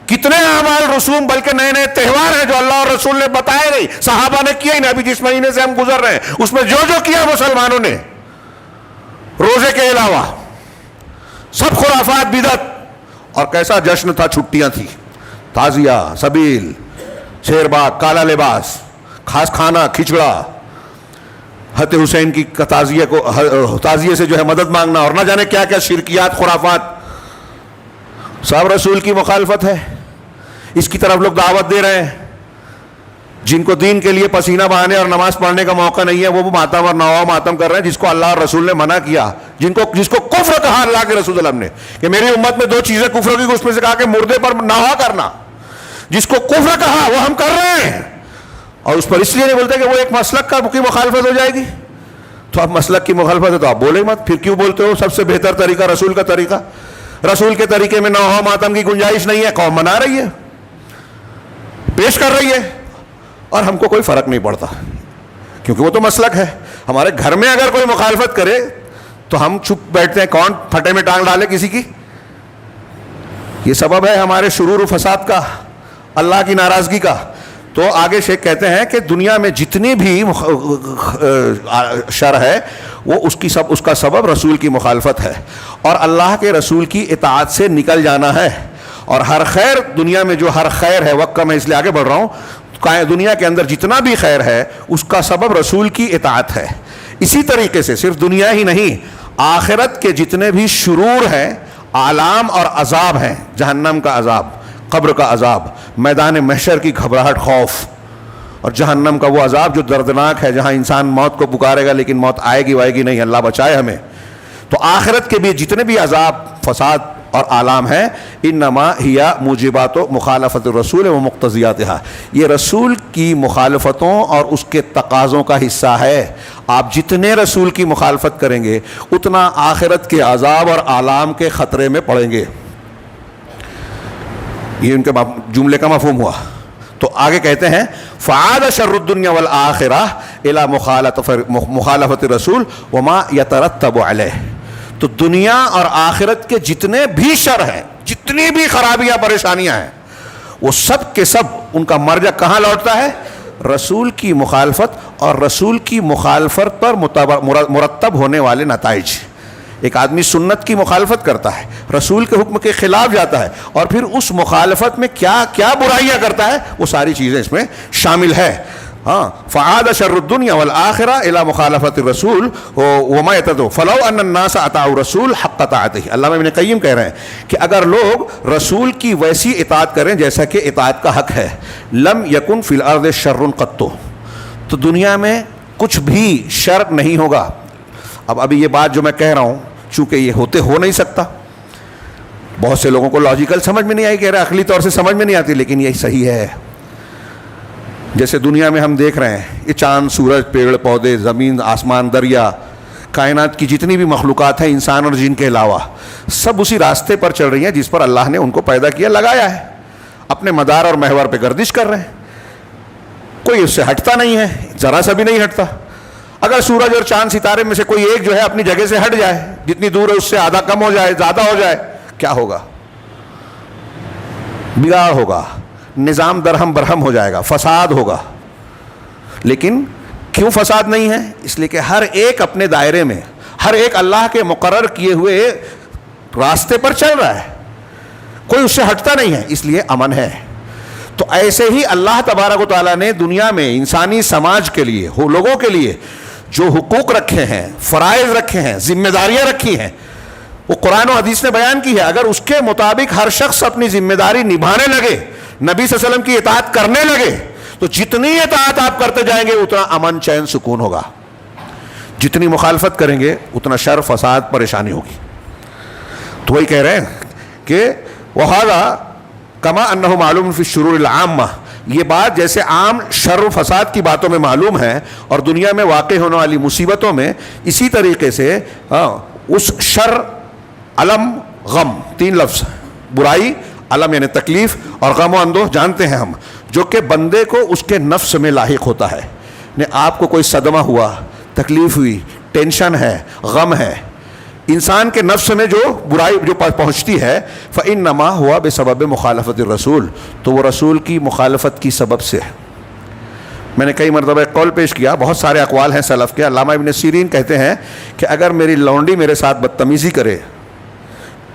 کتنے اعمال رسوم, بلکہ نئے نئے تہوار ہیں جو اللہ اور رسول نے بتائے نہیں, صحابہ نے کیا ہی نہیں. ابھی جس مہینے سے ہم گزر رہے ہیں اس میں جو کیا مسلمانوں نے, روزے کے علاوہ سب خرافات, بدعت. اور کیسا جشن تھا, چھٹیاں تھی, تعزیہ, سبیل, شیر باغ, کالا لباس, خاص کھانا, کھچڑا, حضرت حسین کی تعزیے سے جو ہے مدد مانگنا, اور نہ جانے کیا کیا شرکیات, خرافات. سب رسول کی مخالفت ہے, اس کی طرف لوگ دعوت دے رہے ہیں. جن کو دین کے لیے پسینہ بہانے اور نماز پڑھنے کا موقع نہیں ہے وہ ماتم اور نوا ماتم کر رہے ہیں، جس کو اللہ اور رسول نے منع کیا، جس کو کفر کہا اللہ کے رسول اللہ نے کہ میری امت میں 2 چیزیں کفر کی، اس میں سے کہا کہ مردے پر نوا کرنا، جس کو کفر کہا وہ ہم کر رہے ہیں، اور اس پر اس لیے نہیں بولتے کہ وہ ایک مسلک کی مخالفت ہو جائے گی۔ تو اب مسلک کی مخالفت ہے تو آپ بولے مت، پھر کیوں بولتے ہو؟ سب سے بہتر طریقہ رسول کا طریقہ، رسول کے طریقے میں نوا ماتم کی گنجائش نہیں ہے، قوم منا رہی ہے، پیش کر رہی ہے، اور ہم کو کوئی فرق نہیں پڑتا کیونکہ وہ تو مسلک ہے۔ ہمارے گھر میں اگر کوئی مخالفت کرے تو ہم چھپ بیٹھتے ہیں، کون پھٹے میں ٹانگ ڈالے کسی کی؟ یہ سبب ہے ہمارے شرور و فساد کا، اللہ کی ناراضگی کا۔ تو آگے شیخ کہتے ہیں کہ دنیا میں جتنی بھی شر ہے وہ اس کا سبب رسول کی مخالفت ہے اور اللہ کے رسول کی اطاعت سے نکل جانا ہے، اور ہر خیر دنیا میں جو ہر خیر ہے، وقت کا میں اس لیے آگے بڑھ رہا ہوں، دنیا کے اندر جتنا بھی خیر ہے اس کا سبب رسول کی اطاعت ہے۔ اسی طریقے سے صرف دنیا ہی نہیں، آخرت کے جتنے بھی شرور ہیں، آلام اور عذاب ہیں، جہنم کا عذاب، قبر کا عذاب، میدان محشر کی گھبراہٹ، خوف، اور جہنم کا وہ عذاب جو دردناک ہے، جہاں انسان موت کو پکارے گا لیکن موت آئے گی وائے گی نہیں، اللہ بچائے ہمیں۔ تو آخرت کے بھی جتنے بھی عذاب، فساد اور آلام ہیں، انما ہی موجبات مخالفت الرسول و مقتضیاتها، یہ رسول کی مخالفتوں اور اس کے تقاضوں کا حصہ ہے۔ آپ جتنے رسول کی مخالفت کریں گے اتنا آخرت کے عذاب اور آلام کے خطرے میں پڑیں گے۔ یہ ان کے جملے کا مفہوم ہوا۔ تو آگے کہتے ہیں فعاد شر الدنیا والآخرہ الی مخالفت الرسول وما یترتب علیہ، تو دنیا اور آخرت کے جتنے بھی شر ہیں، جتنی بھی خرابیاں پریشانیاں ہیں، وہ سب کے سب ان کا مرجع کہاں لوٹتا ہے؟ رسول کی مخالفت اور رسول کی مخالفت پر مرتب ہونے والے نتائج۔ ایک آدمی سنت کی مخالفت کرتا ہے، رسول کے حکم کے خلاف جاتا ہے، اور پھر اس مخالفت میں کیا کیا برائیاں کرتا ہے، وہ ساری چیزیں اس میں شامل ہے۔ ہاں، فعاد شر الدنیا والآخرہ الی مخالفت الرسول وما یتدعو فلو ان الناس اطاعوا الرسول حق طاعته۔ علامہ ابن قیم کہہ رہے ہیں کہ اگر لوگ رسول کی ویسی اطاعت کریں جیسا کہ اطاعت کا حق ہے، لم یکن فی الارض شر قط، تو دنیا میں کچھ بھی شر نہیں ہوگا۔ اب ابھی یہ بات جو میں کہہ رہا ہوں چونکہ یہ ہو نہیں سکتا، بہت سے لوگوں کو لاجیکل سمجھ میں نہیں آئی، کہہ رہے عقلی طور سے سمجھ میں نہیں آتی، لیکن یہی صحیح ہے۔ جیسے دنیا میں ہم دیکھ رہے ہیں یہ چاند، سورج، پیڑ پودے، زمین، آسمان، دریا، کائنات کی جتنی بھی مخلوقات ہیں انسان اور جن کے علاوہ، سب اسی راستے پر چل رہی ہیں جس پر اللہ نے ان کو پیدا کیا، لگایا ہے، اپنے مدار اور محور پہ گردش کر رہے ہیں، کوئی اس سے ہٹتا نہیں ہے، ذرا سا بھی نہیں ہٹتا۔ اگر سورج اور چاند ستارے میں سے کوئی ایک جو ہے اپنی جگہ سے ہٹ جائے، جتنی دور ہے اس سے آدھا کم ہو جائے، زیادہ ہو جائے، کیا ہوگا؟ بگاڑ ہوگا، نظام درہم برہم ہو جائے گا، فساد ہوگا۔ لیکن کیوں فساد نہیں ہے؟ اس لیے کہ ہر ایک اپنے دائرے میں، ہر ایک اللہ کے مقرر کیے ہوئے راستے پر چل رہا ہے، کوئی اس سے ہٹتا نہیں ہے، اس لیے امن ہے۔ تو ایسے ہی اللہ تبارک و تعالیٰ نے دنیا میں انسانی سماج کے لیے، لوگوں کے لیے جو حقوق رکھے ہیں، فرائض رکھے ہیں، ذمہ داریاں رکھی ہیں، وہ قرآن و حدیث نے بیان کی ہے۔ اگر اس کے مطابق ہر شخص اپنی ذمہ داری نبھانے لگے، نبی صلی اللہ علیہ وسلم کی اطاعت کرنے لگے، تو جتنی اطاعت آپ کرتے جائیں گے اتنا امن، چین، سکون ہوگا۔ جتنی مخالفت کریں گے اتنا شر، فساد، پریشانی ہوگی۔ تو وہی کہہ رہے ہیں کہ وَهَذَا کما انہ معلوم فی الشرور العامہ، یہ بات جیسے عام شر و فساد کی باتوں میں معلوم ہے اور دنیا میں واقع ہونے والی مصیبتوں میں، اسی طریقے سے اس شر، علم، غم، 3 لفظ، برائی، علم یعنی تکلیف، اور غم و اندوہ جانتے ہیں ہم، جو کہ بندے کو اس کے نفس میں لاحق ہوتا ہے۔ آپ کو کوئی صدمہ ہوا، تکلیف ہوئی، ٹینشن ہے، غم ہے، انسان کے نفس میں جو برائی جو پہنچتی ہے، فإنما ہوا بسبب مخالفت الرسول، تو وہ رسول کی مخالفت کی سبب سے ہے۔ میں نے کئی مرتبہ ایک قول پیش کیا، بہت سارے اقوال ہیں سلف کے۔ علامہ ابن سیرین کہتے ہیں کہ اگر میری لونڈی میرے ساتھ بدتمیزی کرے،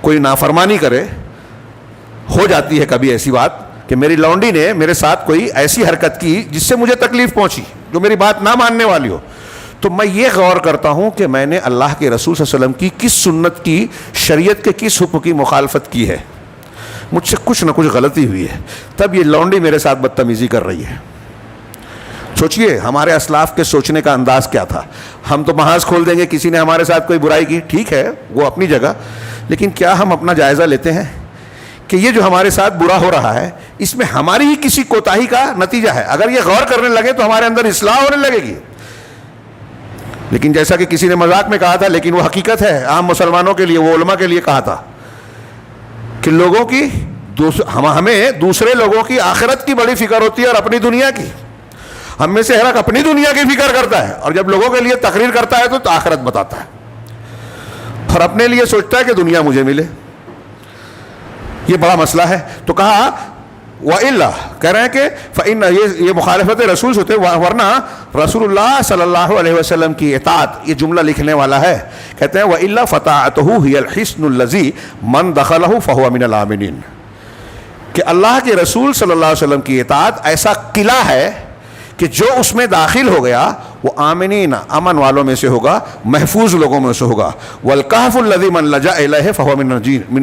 کوئی نافرمانی کرے، ہو جاتی ہے کبھی ایسی بات کہ میری لونڈی نے میرے ساتھ کوئی ایسی حرکت کی جس سے مجھے تکلیف پہنچی، جو میری بات نہ ماننے والی ہو، تو میں یہ غور کرتا ہوں کہ میں نے اللہ کے رسول صلی اللہ علیہ وسلم کی کس سنت کی، شریعت کے کس حکم کی مخالفت کی ہے، مجھ سے کچھ نہ کچھ غلطی ہوئی ہے، تب یہ لونڈی میرے ساتھ بدتمیزی کر رہی ہے۔ سوچئے ہمارے اسلاف کے سوچنے کا انداز کیا تھا. ہم تو محاذ کھول دیں گے کسی نے ہمارے ساتھ کوئی برائی کی, ٹھیک ہے وہ اپنی جگہ, لیکن کیا ہم اپنا جائزہ لیتے ہیں کہ یہ جو ہمارے ساتھ برا ہو رہا ہے اس میں ہماری ہی کسی کوتاہی کا نتیجہ ہے؟ اگر یہ غور کرنے لگے تو ہمارے اندر اصلاح ہونے لگے گی. لیکن جیسا کہ کسی نے مذاق میں کہا تھا, لیکن وہ حقیقت ہے عام مسلمانوں کے لیے, وہ علماء کے لیے کہا تھا کہ لوگوں کی ہمیں دوسرے لوگوں کی آخرت کی بڑی فکر ہوتی ہے اور اپنی دنیا کی. ہم میں سے ہر ایک اپنی دنیا کی فکر کرتا ہے, اور جب لوگوں کے لیے تقریر کرتا ہے تو آخرت بتاتا ہے, اور اپنے لیے سوچتا ہے کہ دنیا مجھے ملے. یہ بڑا مسئلہ ہے. تو کہا وَإِلَّا, کہہ رہے ہیں کہ فَإِنَّ, یہ مخالفت رسول سے ہوتے, ورنہ رسول اللہ صلی اللہ علیہ وسلم کی اطاعت. یہ جملہ لکھنے والا ہے, کہتے ہیں وَإِلَّا فَطَاعَتُهُ هِيَ الْحِصْنُ الَّذِي مَنْ دَخَلَهُ فَهُوَ مِنَ الْآمِنِينَ, کہ اللہ کے رسول صلی اللہ علیہ وسلم کی اطاعت ایسا قلعہ ہے کہ جو اس میں داخل ہو گیا وہ آمنین, امن والوں میں سے ہوگا, محفوظ لوگوں میں سے ہوگا. والکہف الذی من لجا الیہ فہو من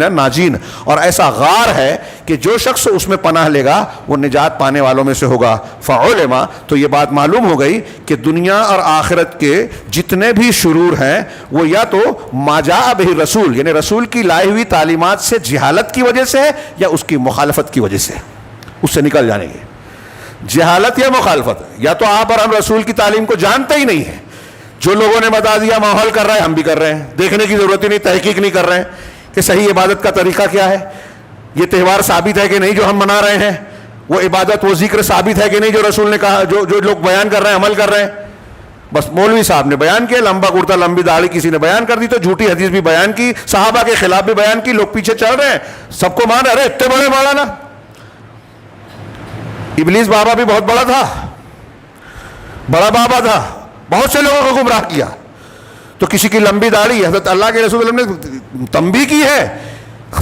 الناجین, اور ایسا غار ہے کہ جو شخص اس میں پناہ لے گا وہ نجات پانے والوں میں سے ہوگا. فعلم, تو یہ بات معلوم ہو گئی کہ دنیا اور آخرت کے جتنے بھی شرور ہیں وہ یا تو ما جاء بہ رسول, یعنی رسول کی لائی ہوئی تعلیمات سے جہالت کی وجہ سے ہے, یا اس کی مخالفت کی وجہ سے, اس سے نکل جانے گے. جہالت یا مخالفت, یا تو آپ اور ہم رسول کی تعلیم کو جانتے ہی نہیں ہیں, جو لوگوں نے بتا دیا ماحول کر رہا ہے ہم بھی کر رہے ہیں, دیکھنے کی ضرورت ہی نہیں, تحقیق نہیں کر رہے ہیں کہ صحیح عبادت کا طریقہ کیا ہے, یہ تہوار ثابت ہے کہ نہیں جو ہم منا رہے ہیں, وہ عبادت وہ ذکر ثابت ہے کہ نہیں جو رسول نے کہا, جو لوگ بیان کر رہے ہیں عمل کر رہے ہیں. بس مولوی صاحب نے بیان کیا, لمبا کرتا لمبی داڑھی کسی نے بیان کر دی تو جھوٹی حدیث بھی بیان کی, صحابہ کے خلاف بھی بیان کی, لوگ پیچھے چل رہے ہیں, سب کو مان رہے, ارے اتنے بڑے مولانا. ابلیس بابا بھی بہت بڑا تھا, بڑا بابا تھا, بہت سے لوگوں کو گمراہ کیا. تو کسی کی لمبی داڑھی, حضرت اللہ کے رسول نے تنبیہ کی ہے,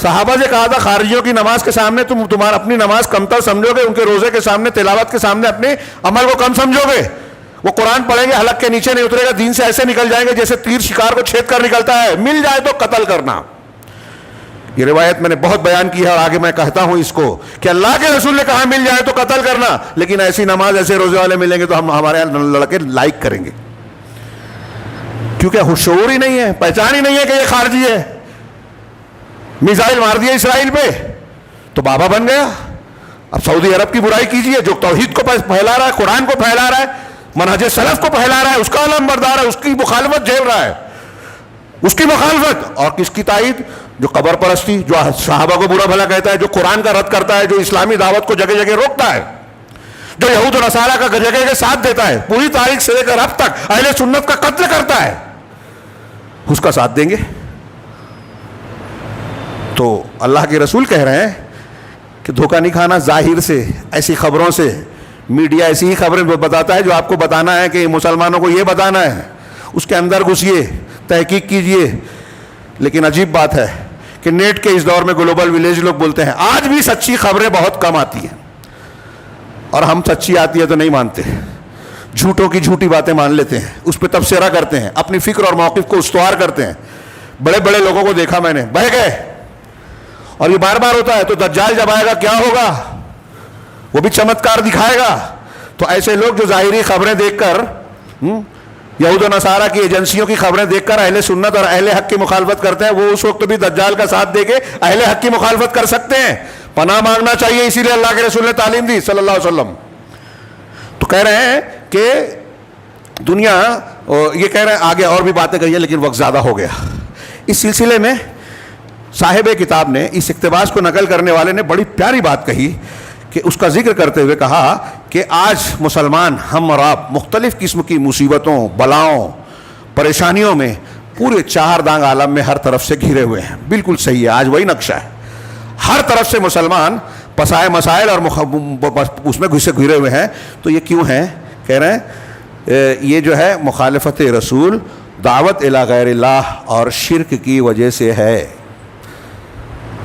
صحابہ سے کہا تھا خارجیوں کی نماز کے سامنے تمہارا اپنی نماز کمتر سمجھو گے, ان کے روزے کے سامنے, تلاوت کے سامنے اپنے عمل کو کم سمجھو گے. وہ قرآن پڑھیں گے حلق کے نیچے نہیں اترے گا, دین سے ایسے نکل جائیں گے جیسے تیر شکار کو چھید کر نکلتا ہے, مل جائے تو قتل کرنا. یہ روایت میں نے بہت بیان کی ہے, اور آگے میں کہتا ہوں اس کو کہ اللہ کے رسول نے کہا مل جائے تو قتل کرنا, لیکن ایسی نماز ایسے روزے والے ملیں گے تو ہم ہمارے یہاں لڑکے لائک کریں گے, کیونکہ شعور ہی نہیں ہے, پہچان ہی نہیں ہے کہ یہ خارجی ہے. میزائل مار دیا اسرائیل پہ تو بابا بن گیا. اب سعودی عرب کی برائی کیجیے, جو توحید کو پھیلا رہا ہے, قرآن کو پھیلا رہا ہے, منہج سلف کو پھیلا رہا ہے, اس کا علم بردار ہے, اس کی مخالفت جھیل رہا ہے, اس کی مخالفت. اور کس کی تائید؟ جو قبر پرستی, جو صحابہ کو برا بھلا کہتا ہے, جو قرآن کا رد کرتا ہے, جو اسلامی دعوت کو جگہ جگہ روکتا ہے, جو یہود و نصارہ کا جگہ جگہ ساتھ دیتا ہے, پوری تاریخ سے لے کر اب تک اہل سنت کا قتل کرتا ہے, اس کا ساتھ دیں گے. تو اللہ کے رسول کہہ رہے ہیں کہ دھوکہ نہیں کھانا ظاہر سے, ایسی خبروں سے. میڈیا ایسی ہی خبریں بتاتا ہے جو آپ کو بتانا ہے کہ مسلمانوں کو یہ بتانا ہے, اس کے اندر گھسیے, تحقیق کیجئے. لیکن عجیب بات ہے کہ نیٹ کے اس دور میں گلوبل ولیج لوگ بولتے ہیں, آج بھی سچی خبریں بہت کم آتی ہیں, اور ہم سچی آتی ہے تو نہیں مانتے, جھوٹوں کی جھوٹی باتیں مان لیتے ہیں, اس پہ تبصرہ کرتے ہیں, اپنی فکر اور موقف کو استوار کرتے ہیں. بڑے بڑے لوگوں کو دیکھا میں نے, بہہ گئے. اور یہ بار بار ہوتا ہے. تو دجال جب آئے گا کیا ہوگا, وہ بھی چمتکار دکھائے گا. تو ایسے لوگ جو ظاہری خبریں دیکھ کر, یہود و نصارہ کی ایجنسیوں کی خبریں دیکھ کر اہل سنت اور اہل حق کی مخالفت کرتے ہیں, وہ اس وقت بھی دجال کا ساتھ دے کے اہل حق کی مخالفت کر سکتے ہیں. پناہ مانگنا چاہیے, اسی لیے اللہ کے رسول نے تعلیم دی صلی اللہ علیہ وسلم. تو کہہ رہے ہیں کہ دنیا, یہ کہہ رہے ہیں آگے اور بھی باتیں کہی ہیں لیکن وقت زیادہ ہو گیا. اس سلسلے میں صاحب کتاب نے, اس اقتباس کو نقل کرنے والے نے بڑی پیاری بات کہی کہ اس کا ذکر کرتے ہوئے کہا کہ آج مسلمان ہم اور آپ مختلف قسم کی مصیبتوں, بلاؤں, پریشانیوں میں پورے چہار دانگ عالم میں ہر طرف سے گھرے ہوئے ہیں. بالکل صحیح ہے, آج وہی نقشہ ہے. ہر طرف سے مسلمان پسائے مسائل اور اس میں گھرے ہوئے ہیں. تو یہ کیوں ہیں؟ کہہ رہے ہیں یہ جو ہے مخالفت رسول, دعوت الی غیر اللہ اور شرک کی وجہ سے ہے.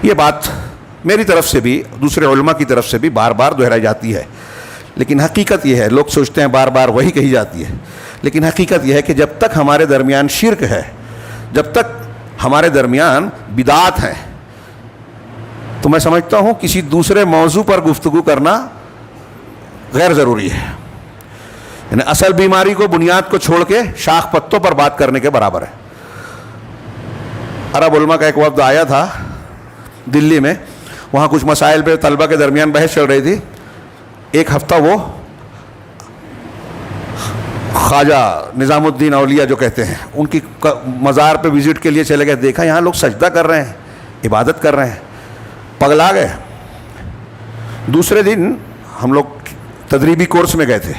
یہ بات میری طرف سے بھی, دوسرے علماء کی طرف سے بھی بار بار دہرائی جاتی ہے, لیکن حقیقت یہ ہے, لوگ سوچتے ہیں بار بار وہی کہی جاتی ہے, لیکن حقیقت یہ ہے کہ جب تک ہمارے درمیان شرک ہے, جب تک ہمارے درمیان بدعات ہیں, تو میں سمجھتا ہوں کسی دوسرے موضوع پر گفتگو کرنا غیر ضروری ہے. یعنی اصل بیماری کو بنیاد کو چھوڑ کے شاخ پتوں پر بات کرنے کے برابر ہے. عرب علماء کا ایک وفد آیا تھا دلی میں, وہاں کچھ مسائل پہ طلبہ کے درمیان بحث چل رہی تھی. ایک ہفتہ وہ خواجہ نظام الدین اولیاء جو کہتے ہیں ان کی مزار پہ وزٹ کے لیے چلے گئے. دیکھا یہاں لوگ سجدہ کر رہے ہیں, عبادت کر رہے ہیں, پگلا گئے. دوسرے دن ہم لوگ تدریبی کورس میں گئے تھے,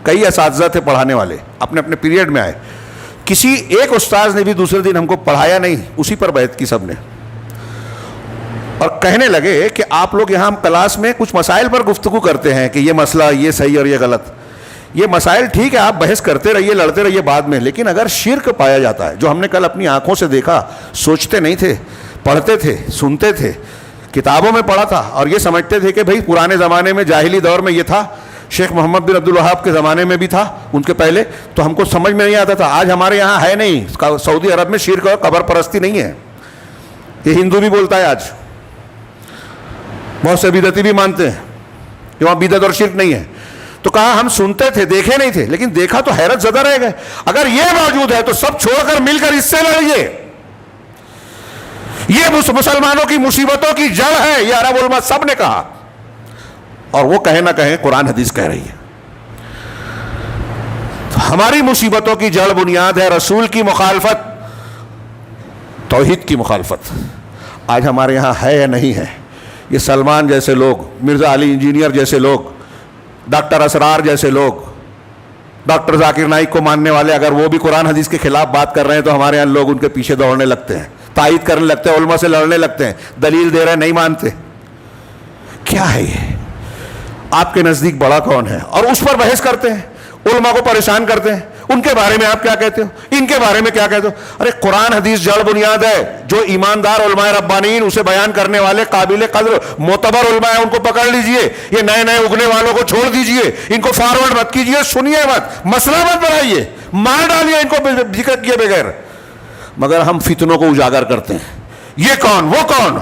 کئی اساتذہ تھے پڑھانے والے, اپنے اپنے پیریڈ میں آئے. کسی ایک استاذ نے بھی دوسرے دن ہم کو پڑھایا نہیں, اسی پر بیعت کی سب نے. اور کہنے لگے کہ آپ لوگ یہاں کلاس میں کچھ مسائل پر گفتگو کرتے ہیں کہ یہ مسئلہ یہ صحیح اور یہ غلط. یہ مسائل ٹھیک ہے, آپ بحث کرتے رہیے, لڑتے رہیے بعد میں, لیکن اگر شرک پایا جاتا ہے, جو ہم نے کل اپنی آنکھوں سے دیکھا, سوچتے نہیں تھے, پڑھتے تھے, سنتے تھے, کتابوں میں پڑھا تھا, اور یہ سمجھتے تھے کہ بھئی پرانے زمانے میں جاہلی دور میں یہ تھا, شیخ محمد بن عبد الوہاب کے زمانے میں بھی تھا, ان کے پہلے, تو ہم کو سمجھ میں نہیں آتا تھا. آج ہمارے یہاں ہے نہیں, سعودی عرب میں شرک اور قبر پرستی نہیں ہے, یہ ہندو بھی بولتا ہے آج. بہت سے بدعتی بھی مانتے ہیں کہ وہاں بدعت اور شرک نہیں ہے. تو کہا ہم سنتے تھے, دیکھے نہیں تھے, لیکن دیکھا تو حیرت زدہ رہ گئے. اگر یہ موجود ہے تو سب چھوڑ کر مل کر اس سے لڑیے. یہ مسلمانوں کی مصیبتوں کی جڑ ہے, یہ عرب علماء سب نے کہا, اور وہ کہیں نہ کہیں قرآن حدیث کہہ رہی ہے. ہماری مصیبتوں کی جڑ بنیاد ہے رسول کی مخالفت, توحید کی مخالفت. آج ہمارے یہاں ہے یا نہیں ہے؟ یہ سلمان جیسے لوگ, مرزا علی انجینئر جیسے لوگ, ڈاکٹر اسرار جیسے لوگ, ڈاکٹر ذاکر نائک کو ماننے والے, اگر وہ بھی قرآن حدیث کے خلاف بات کر رہے ہیں تو ہمارے یہاں لوگ ان کے پیچھے دوڑنے لگتے ہیں, تائید کرنے لگتے ہیں, علماء سے لڑنے لگتے ہیں, دلیل دے رہے ہیں, نہیں مانتے. کیا ہے یہ؟ آپ کے نزدیک بڑا کون ہے؟ اور اس پر بحث کرتے ہیں, علماء کو پریشان کرتے ہیں. ان کے بارے میں آپ کیا کہتے ہو, ان کے بارے میں کیا کہتے ہو؟ ارے قرآن حدیث جڑ بنیاد ہے. جو ایماندار علماء ربانیین, اسے بیان کرنے والے قابل قدر معتبر علماء ہیں, ان کو پکڑ لیجئے. یہ نئے نئے اگنے والوں کو چھوڑ دیجئے, ان کو فارورڈ مت کیجئے, سنیے مت, مسئلہ مت بنائیے, مار ڈالیے ان کو ذکر کیے بغیر. مگر ہم فتنوں کو اجاگر کرتے ہیں, یہ کون وہ کون.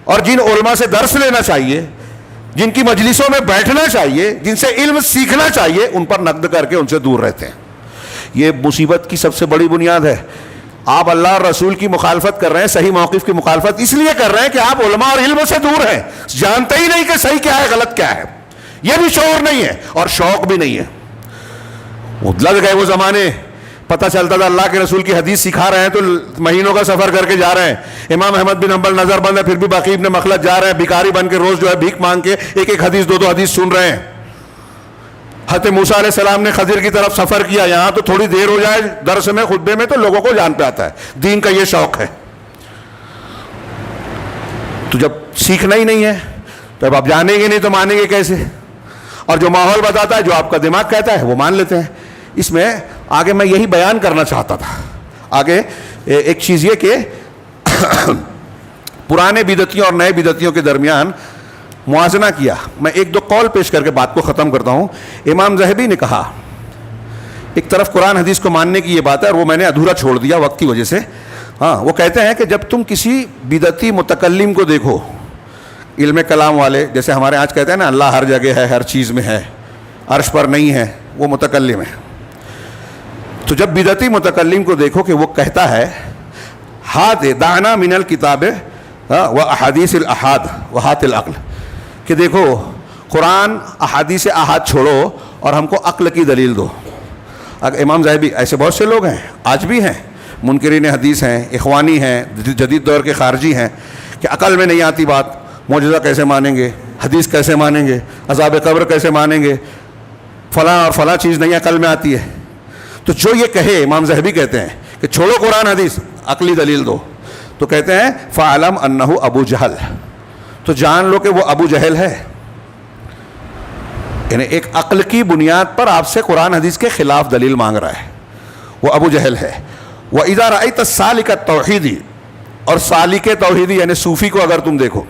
اور جن علماء سے درس لینا چاہیے, جن کی مجلسوں میں بیٹھنا چاہیے, جن سے علم سیکھنا چاہیے, ان پر نقد کر کے ان سے دور رہتے ہیں. یہ مصیبت کی سب سے بڑی بنیاد ہے. آپ اللہ اور رسول کی مخالفت کر رہے ہیں, صحیح موقف کی مخالفت اس لیے کر رہے ہیں کہ آپ علماء اور علم سے دور ہیں, جانتے ہی نہیں کہ صحیح کیا ہے غلط کیا ہے. یہ بھی شعور نہیں ہے اور شوق بھی نہیں ہے. لگ گئے وہ زمانے, پتہ چلتا تھا اللہ کے رسول کی حدیث سکھا رہے ہیں تو مہینوں کا سفر کر کے جا رہے ہیں. امام احمد بن حنبل نظر بند ہے, پھر بھی باقی ابن مخلد جا رہے ہیں, بھکاری بن کے روز جو ہے بھیک مانگ کے ایک ایک حدیث دو حدیث سن رہے ہیں. حضرت موسیٰ علیہ السلام نے خضر کی طرف سفر کیا, یہاں تو تھوڑی دیر ہو جائے درس میں خطبے میں تو لوگوں کو جان پہ آتا ہے. دین کا یہ شوق ہے. تو جب سیکھنا ہی نہیں ہے تو اب آپ جانیں گے نہیں تو مانیں گے کیسے؟ اور جو ماحول بتاتا ہے, جو آپ کا دماغ کہتا ہے, وہ مان لیتے ہیں. اس میں آگے میں یہی بیان کرنا چاہتا تھا. آگے ایک چیز یہ کہ پرانے بدعتیوں اور نئے بدعتیوں کے درمیان موازنہ کیا. میں ایک دو قول پیش کر کے بات کو ختم کرتا ہوں. امام ذہبی نے کہا, ایک طرف قرآن حدیث کو ماننے کی یہ بات ہے, اور وہ میں نے ادھورا چھوڑ دیا وقت کی وجہ سے. ہاں, وہ کہتے ہیں کہ جب تم کسی بدعتی متکلم کو دیکھو, علم کلام والے, جیسے ہمارے آج کہتے ہیں نا اللہ ہر جگہ ہے, ہر چیز میں ہے, عرش پر نہیں ہے, وہ متکلم ہے. تو جب بدعتی متکلم کو دیکھو کہ وہ کہتا ہے ہاتھ دعنا من الکتاب و احادیث الاحاد و ہاتھ العقل, کہ دیکھو قرآن احادیث احاد چھوڑو اور ہم کو عقل کی دلیل دو. اگر امام ذہبی, ایسے بہت سے لوگ ہیں آج بھی ہیں, منکرین حدیث ہیں, اخوانی ہیں, جدید دور کے خارجی ہیں, کہ عقل میں نہیں آتی بات, معجزہ کیسے مانیں گے, حدیث کیسے مانیں گے, عذاب قبر کیسے مانیں گے, فلاں اور فلاں چیز نہیں عقل میں آتی ہے. تو جو یہ کہے, امام ذہبی کہتے ہیں کہ چھوڑو قرآن حدیث, عقلی دلیل دو, تو کہتے ہیں فَعَلَمْ أَنَّهُ ابو جہل, تو جان لو کہ وہ ابو جہل ہے. یعنی ایک عقل کی بنیاد پر آپ سے قرآن حدیث کے خلاف دلیل مانگ رہا ہے, وہ ابو جہل ہے. وَإِذَا رَأَيْتَ السَّالِكَ التَّوْحِيدِ, اور سالک توحیدی یعنی صوفی کو اگر تم دیکھو,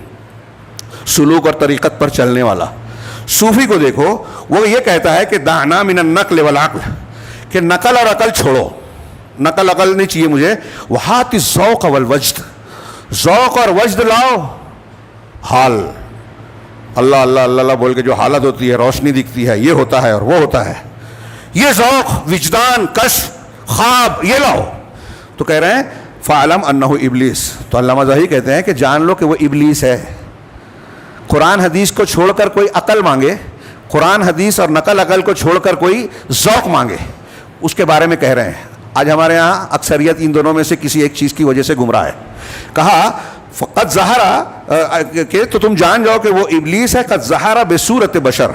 سلوک اور طریقت پر چلنے والا صوفی کو دیکھو, وہ یہ کہتا ہے کہ دعنا من النقل والعقل, کہ نقل اور عقل چھوڑو, نقل عقل نہیں چاہیے مجھے, وہات الذوق والوجد, ذوق اور وجد لاؤ. حال, اللہ اللہ اللہ اللہ بول کے جو حالت ہوتی ہے, روشنی دکھتی ہے, یہ ہوتا ہے اور وہ ہوتا ہے, یہ ذوق، وجدان، کشف، خواب یہ لاؤ. تو کہہ رہے ہیں فَعْلَمْ أَنَّهُ إِبْلِيسِ. تو علامہ ظاہری کہتے ہیں کہ جان لو کہ وہ ابلیس ہے. قرآن حدیث کو چھوڑ کر کوئی عقل مانگے، قرآن حدیث اور نقل عقل کو چھوڑ کر کوئی ذوق مانگے، اس کے بارے میں کہہ رہے ہیں. آج ہمارے ہاں اکثریت ان دونوں میں سے کسی ایک چیز کی وجہ سے گمراہ ہے. کہا فقط ظہرا کہ تو تم جان جاؤ کہ وہ ابلیس ہے، قد ظہر بصورت بشر،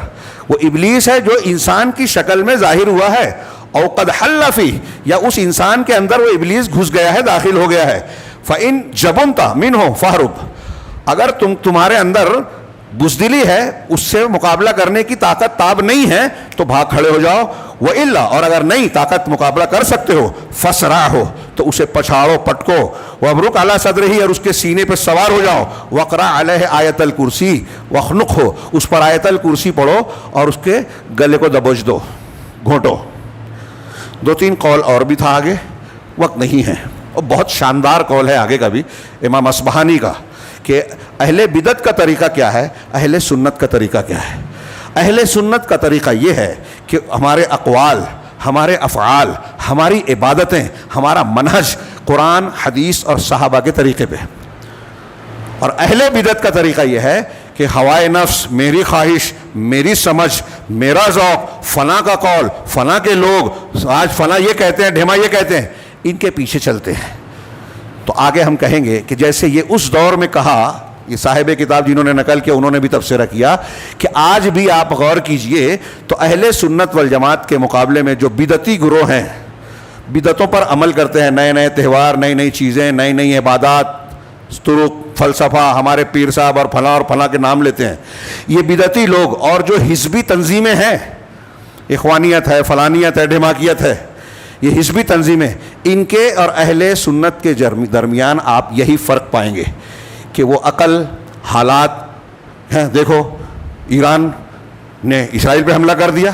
وہ ابلیس ہے جو انسان کی شکل میں ظاہر ہوا ہے. او قد حل فی، یا اس انسان کے اندر وہ ابلیس گھس گیا ہے، داخل ہو گیا ہے. فإن جبنت منہ فاہرب، اگر تمہارے اندر بزدلی ہے، اس سے مقابلہ کرنے کی طاقت تاب نہیں ہے تو بھاگ کھڑے ہو جاؤ. وإلا، اور اگر نہیں طاقت مقابلہ کر سکتے ہو، فسرع ہو تو اسے پچھاڑو، پٹکو. وابرک علی صدرہ، اور اس کے سینے پہ سوار ہو جاؤ. وقرأ علیہ آیت الکرسی واخنق ہو، اس پر آیت الکرسی پڑھو اور اس کے گلے کو دبوچ دو، گھونٹو. دو تین قول اور بھی تھا آگے، وقت نہیں ہے. اور بہت شاندار قول ہے آگے کا بھی امام اصبہانی کا کہ اہل بدعت کا طریقہ کیا ہے، اہل سنت کا طریقہ کیا ہے. اہل سنت کا طریقہ یہ ہے کہ ہمارے اقوال، ہمارے افعال، ہماری عبادتیں، ہمارا منہج قرآن، حدیث اور صحابہ کے طریقے پہ. اور اہل بدعت کا طریقہ یہ ہے کہ ہوائے نفس، میری خواہش، میری سمجھ، میرا ذوق، فلاں کا قول، فلاں کے لوگ، آج فلاں یہ کہتے ہیں، ڈھیما یہ کہتے ہیں، ان کے پیچھے چلتے ہیں. تو آگے ہم کہیں گے کہ جیسے یہ اس دور میں کہا، یہ صاحب کتاب جنہوں نے نقل کیا انہوں نے بھی تبصرہ کیا کہ آج بھی آپ غور کیجئے تو اہل سنت والجماعت کے مقابلے میں جو بدعتی گروہ ہیں، بدعتوں پر عمل کرتے ہیں، نئے نئے تہوار، نئی نئی چیزیں، نئی نئی عبادات، طرق، فلسفہ، ہمارے پیر صاحب اور فلاں کے نام لیتے ہیں، یہ بدعتی لوگ. اور جو حزبی تنظیمیں ہیں، اخوانیت ہے، فلانیت ہے، ڈھماکیت ہے، یہ حزبی تنظیمیں، ان کے اور اہل سنت کے درمیان آپ یہی فرق پائیں گے کہ وہ عقل، حالات ہیں. دیکھو ایران نے اسرائیل پہ حملہ کر دیا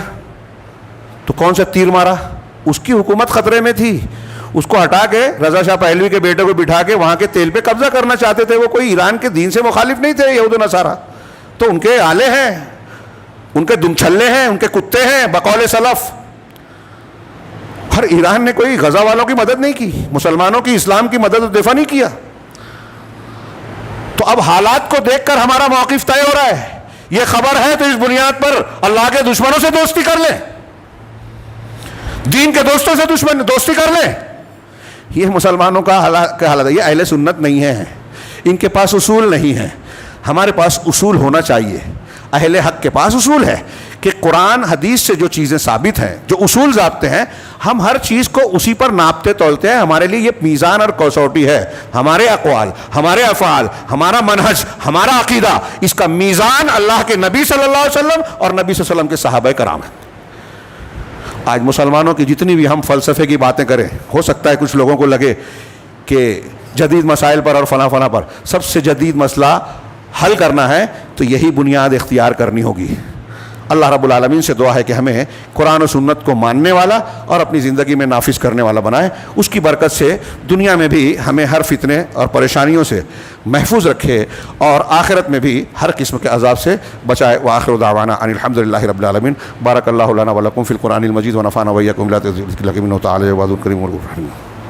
تو کون سا تیر مارا؟ اس کی حکومت خطرے میں تھی، اس کو ہٹا کے رضا شاہ پہلوی کے بیٹے کو بٹھا کے وہاں کے تیل پہ قبضہ کرنا چاہتے تھے. وہ کوئی ایران کے دین سے مخالف نہیں تھے یہود و نصارہ، تو ان کے آلے ہیں، ان کے دمچھلے ہیں، ان کے کتے ہیں بقول سلف. ہر ایران نے کوئی غزہ والوں کی مدد نہیں کی، مسلمانوں کی، اسلام کی مدد و دفاع نہیں کیا. تو اب حالات کو دیکھ کر ہمارا موقف طے ہو رہا ہے. یہ خبر ہے تو اس بنیاد پر اللہ کے دشمنوں سے دوستی کر لیں، دین کے دوستوں سے دوستی کر لیں. یہ مسلمانوں کا حالت ہے. یہ اہل سنت نہیں ہیں، ان کے پاس اصول نہیں ہیں. ہمارے پاس اصول ہونا چاہیے. اہل حق کے پاس اصول ہے کہ قرآن حدیث سے جو چیزیں ثابت ہیں، جو اصول ضابطے ہیں، ہم ہر چیز کو اسی پر ناپتے تولتے ہیں. ہمارے لیے یہ میزان اور کسوٹی ہے. ہمارے اقوال، ہمارے افعال، ہمارا منہج، ہمارا عقیدہ، اس کا میزان اللہ کے نبی صلی اللہ علیہ وسلم اور نبی صلی اللہ علیہ وسلم کے صحابہ کرام ہیں. آج مسلمانوں کی جتنی بھی ہم فلسفے کی باتیں کریں، ہو سکتا ہے کچھ لوگوں کو لگے کہ جدید مسائل پر اور فلاں پر سب سے جدید مسئلہ حل کرنا ہے تو یہی بنیاد اختیار کرنی ہوگی. اللہ رب العالمین سے دعا ہے کہ ہمیں قرآن و سنت کو ماننے والا اور اپنی زندگی میں نافذ کرنے والا بنائے. اس کی برکت سے دنیا میں بھی ہمیں ہر فتنے اور پریشانیوں سے محفوظ رکھے اور آخرت میں بھی ہر قسم کے عذاب سے بچائے. وآخر دعوانا ان الحمد للہ رب العالمین. بارک اللہ لنا ولکم فی القرآن المجید ونفعنا وإیاکم بما فیہ من الآیات والذکر الحکیم. انہ تعالی جواد کریم.